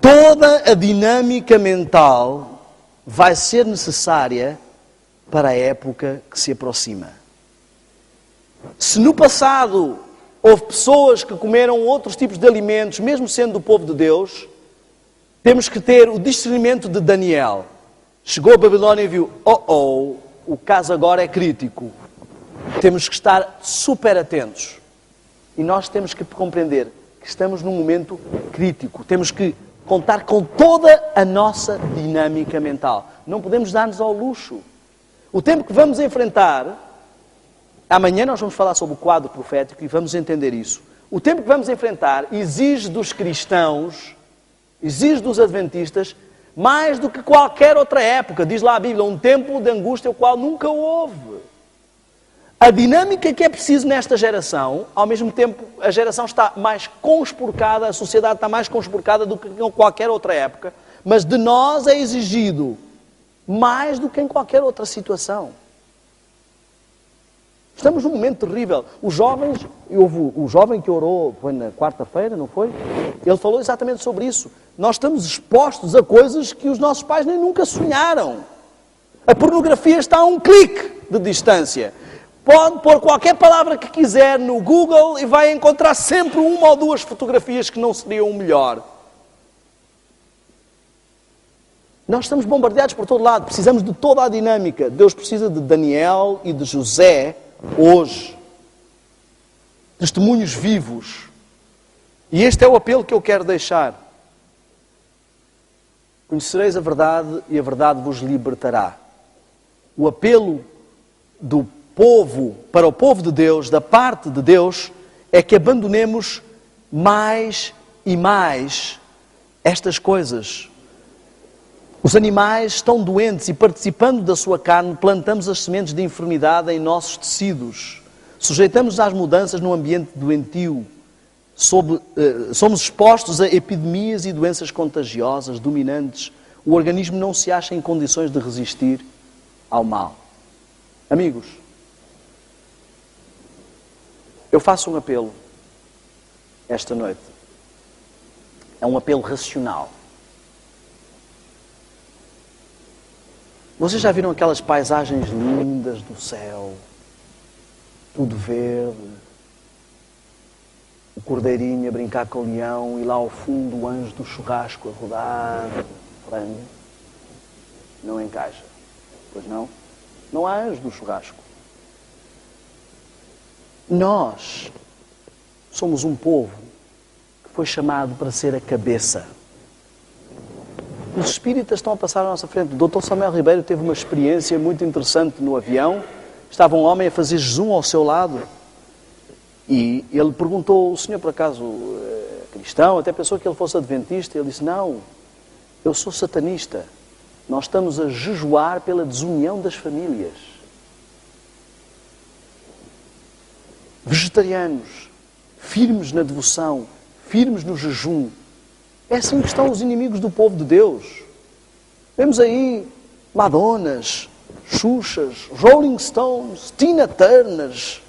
Toda a dinâmica mental vai ser necessária para a época que se aproxima. Se no passado houve pessoas que comeram outros tipos de alimentos, mesmo sendo do povo de Deus, temos que ter o discernimento de Daniel. Chegou a Babilónia e viu, o caso agora é crítico. Temos que estar super atentos. E nós temos que compreender que estamos num momento crítico. Temos que contar com toda a nossa dinâmica mental. Não podemos dar-nos ao luxo. O tempo que vamos enfrentar, amanhã nós vamos falar sobre o quadro profético e vamos entender isso. O tempo que vamos enfrentar exige dos cristãos, exige dos adventistas, mais do que qualquer outra época. Diz lá a Bíblia, um tempo de angústia o qual nunca houve. A dinâmica que é preciso nesta geração, ao mesmo tempo, a geração está mais conspurcada, a sociedade está mais conspurcada do que em qualquer outra época, mas de nós é exigido mais do que em qualquer outra situação. Estamos num momento terrível. Os jovens, houve o jovem que orou, foi na quarta-feira, não foi? Ele falou exatamente sobre isso. Nós estamos expostos a coisas que os nossos pais nem nunca sonharam. A pornografia está a um clique de distância. Pode pôr qualquer palavra que quiser no Google e vai encontrar sempre 1 ou 2 fotografias que não seriam o melhor. Nós estamos bombardeados por todo lado. Precisamos de toda a dinâmica. Deus precisa de Daniel e de José hoje. Testemunhos vivos. E este é o apelo que eu quero deixar. Conhecereis a verdade e a verdade vos libertará. O apelo do povo, para o povo de Deus, da parte de Deus, é que abandonemos mais e mais estas coisas. Os animais estão doentes e, participando da sua carne, plantamos as sementes de enfermidade em nossos tecidos. Sujeitamos às mudanças num ambiente doentio. Somos expostos a epidemias e doenças contagiosas, dominantes. O organismo não se acha em condições de resistir ao mal. Amigos, eu faço um apelo esta noite. É um apelo racional. Vocês já viram aquelas paisagens lindas do céu? Tudo verde. O cordeirinho a brincar com o leão e lá ao fundo o anjo do churrasco a rodar frango. Não encaixa. Pois não? Não há anjo do churrasco. Nós somos um povo que foi chamado para ser a cabeça. Os espíritas estão a passar à nossa frente. O Dr. Samuel Ribeiro teve uma experiência muito interessante no avião. Estava um homem a fazer jejum ao seu lado. E ele perguntou, o senhor por acaso é cristão? Até pensou que ele fosse adventista. Ele disse, não, eu sou satanista. Nós estamos a jejuar pela desunião das famílias. Vegetarianos, firmes na devoção, firmes no jejum. É assim que estão os inimigos do povo de Deus. Vemos aí Madonas, Xuxas, Rolling Stones, Tina Turners.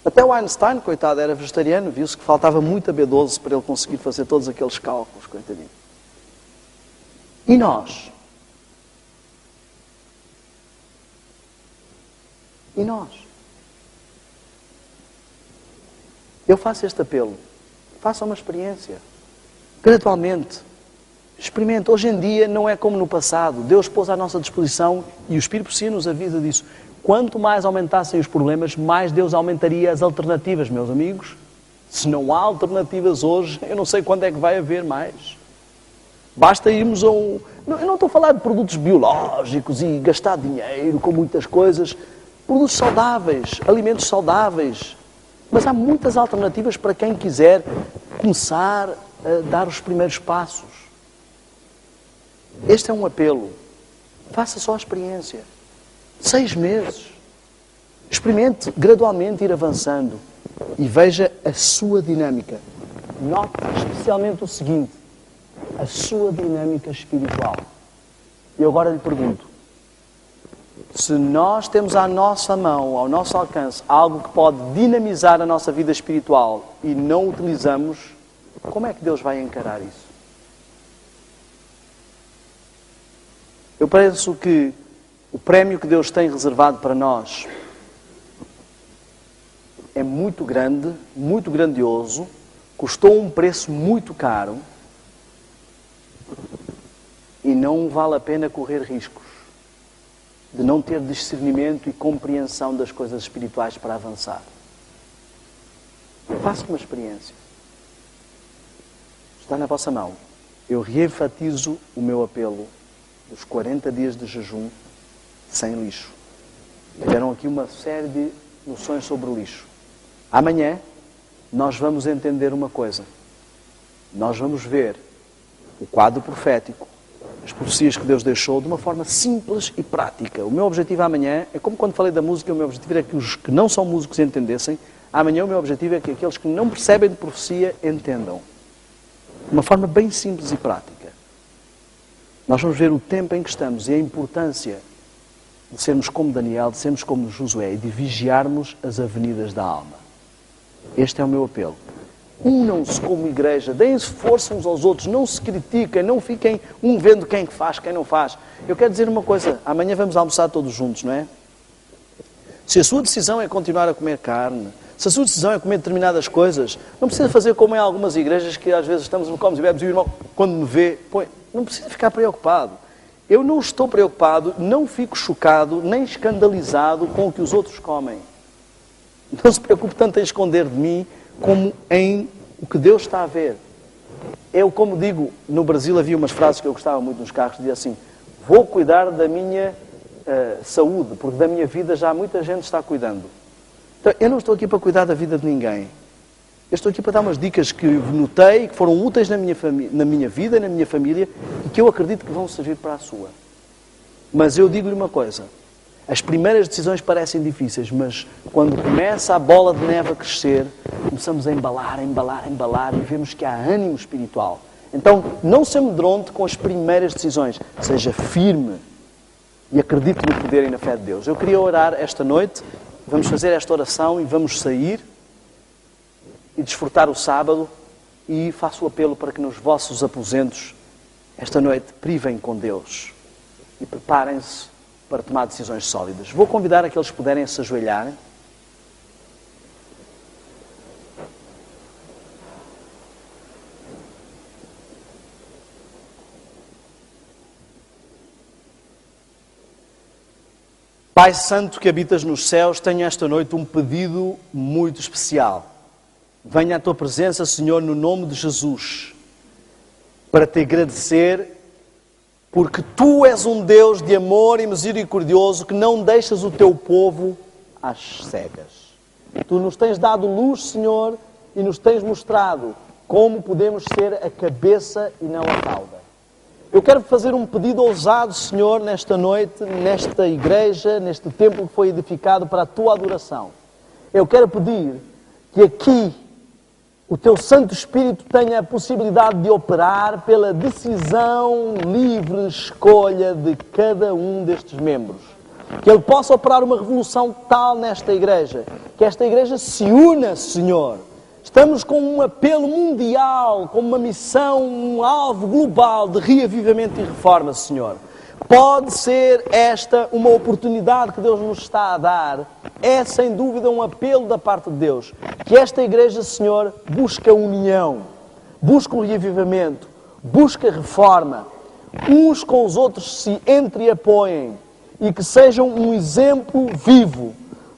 Até o Einstein, coitado, era vegetariano. Viu-se que faltava muita B12 para ele conseguir fazer todos aqueles cálculos, coitadinho. E nós? E nós? Eu faço este apelo. Faça uma experiência. Gradualmente. Experimente. Hoje em dia não é como no passado. Deus pôs à nossa disposição e o Espírito por si nos avisa disso. Quanto mais aumentassem os problemas, mais Deus aumentaria as alternativas, meus amigos. Se não há alternativas hoje, eu não sei quando é que vai haver mais. Basta irmos a um... Eu não estou a falar de produtos biológicos e gastar dinheiro com muitas coisas. Produtos saudáveis, alimentos saudáveis. Mas há muitas alternativas para quem quiser começar a dar os primeiros passos. Este é um apelo. Faça só a experiência. 6 meses. Experimente gradualmente ir avançando e veja a sua dinâmica. Note especialmente o seguinte, a sua dinâmica espiritual. E agora lhe pergunto, se nós temos à nossa mão, ao nosso alcance, algo que pode dinamizar a nossa vida espiritual e não utilizamos, como é que Deus vai encarar isso? Eu penso que o prémio que Deus tem reservado para nós é muito grande, muito grandioso, custou um preço muito caro e não vale a pena correr riscos de não ter discernimento e compreensão das coisas espirituais para avançar. Faça uma experiência. Está na vossa mão. Eu reenfatizo o meu apelo dos 40 dias de jejum sem lixo. Tiveram aqui uma série de noções sobre o lixo. Amanhã nós vamos entender uma coisa. Nós vamos ver o quadro profético, as profecias que Deus deixou de uma forma simples e prática. O meu objetivo amanhã é como quando falei da música, o meu objetivo era que os que não são músicos entendessem. Amanhã o meu objetivo é que aqueles que não percebem de profecia entendam. De uma forma bem simples e prática. Nós vamos ver o tempo em que estamos e a importância de sermos como Daniel, de sermos como Josué e de vigiarmos as avenidas da alma. Este é o meu apelo. Unam-se como igreja, deem-se força uns aos outros, não se critiquem, não fiquem um vendo quem faz, quem não faz. Eu quero dizer uma coisa, amanhã vamos almoçar todos juntos, não é? Se a sua decisão é continuar a comer carne, se a sua decisão é comer determinadas coisas, não precisa fazer como em algumas igrejas que às vezes estamos, comemos e bebemos e o irmão, quando me vê, põe, não precisa ficar preocupado. Eu não estou preocupado, não fico chocado, nem escandalizado com o que os outros comem. Não se preocupe tanto em esconder de mim como em o que Deus está a ver. Eu, como digo, no Brasil havia umas frases que eu gostava muito nos carros, dizia assim, vou cuidar da minha saúde, porque da minha vida já muita gente está cuidando. Então, eu não estou aqui para cuidar da vida de ninguém. Eu estou aqui para dar umas dicas que notei, que foram úteis na minha vida, na minha família, e que eu acredito que vão servir para a sua. Mas eu digo-lhe uma coisa, as primeiras decisões parecem difíceis, mas quando começa a bola de neve a crescer, começamos a embalar e vemos que há ânimo espiritual. Então, não se amedronte com as primeiras decisões. Seja firme e acredite no poder e na fé de Deus. Eu queria orar esta noite, vamos fazer esta oração e vamos sair e desfrutar o sábado e faço o apelo para que nos vossos aposentos, esta noite, privem com Deus. e preparem-se para tomar decisões sólidas. Vou convidar aqueles que puderem se ajoelharem. Pai Santo que habitas nos céus, tenho esta noite um pedido muito especial. Venha à tua presença, Senhor, no nome de Jesus, para te agradecer, porque tu és um Deus de amor e misericordioso que não deixas o teu povo às cegas. Tu nos tens dado luz, Senhor, e nos tens mostrado como podemos ser a cabeça e não a cauda. Eu quero fazer um pedido ousado, Senhor, nesta noite, nesta igreja, neste templo que foi edificado para a tua adoração. Eu quero pedir que aqui o teu Santo Espírito tenha a possibilidade de operar pela decisão, livre escolha de cada um destes membros. Que Ele possa operar uma revolução tal nesta igreja, que esta igreja se una, Senhor. Estamos com um apelo mundial, com uma missão, um alvo global de reavivamento e reforma, Senhor. Pode ser esta uma oportunidade que Deus nos está a dar. É, sem dúvida, um apelo da parte de Deus. Que esta igreja, Senhor, busque a união, busque o reavivamento, busque a reforma. Uns com os outros se entreapoiem e que sejam um exemplo vivo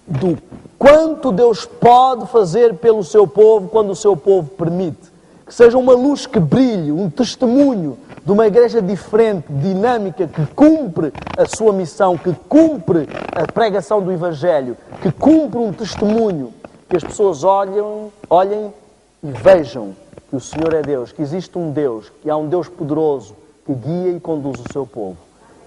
do quanto Deus pode fazer pelo seu povo quando o seu povo permite. Que seja uma luz que brilhe, um testemunho de uma igreja diferente, dinâmica, que cumpre a sua missão, que cumpre a pregação do Evangelho, que cumpre um testemunho, que as pessoas olhem e vejam que o Senhor é Deus, que existe um Deus, que há um Deus poderoso que guia e conduz o seu povo.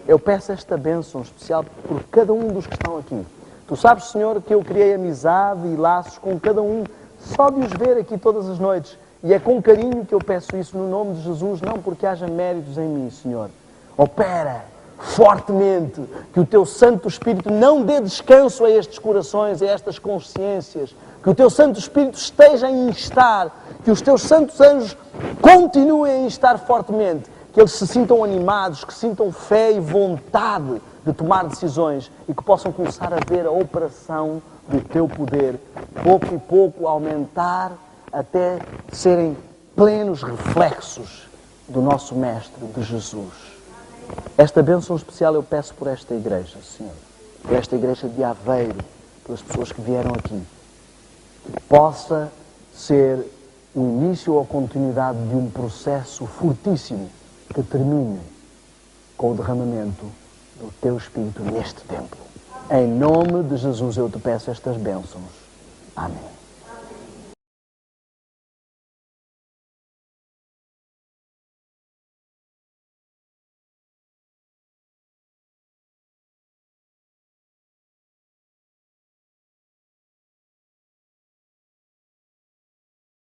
Eu peço esta bênção especial por cada um dos que estão aqui. Tu sabes, Senhor, que eu criei amizade e laços com cada um, só de os ver aqui todas as noites. E é com carinho que eu peço isso no nome de Jesus, não porque haja méritos em mim, Senhor. Opera fortemente, que o Teu Santo Espírito não dê descanso a estes corações, a estas consciências. Que o Teu Santo Espírito esteja a instar, que os Teus santos anjos continuem a instar fortemente, que eles se sintam animados, que sintam fé e vontade de tomar decisões e que possam começar a ver a operação do Teu poder, pouco e pouco aumentar até serem plenos reflexos do nosso Mestre, de Jesus. Esta bênção especial eu peço por esta igreja, Senhor, por esta igreja de Aveiro, pelas pessoas que vieram aqui, que possa ser o início ou a continuidade de um processo fortíssimo que termine com o derramamento do Teu Espírito neste templo. Em nome de Jesus eu te peço estas bênçãos. Amém.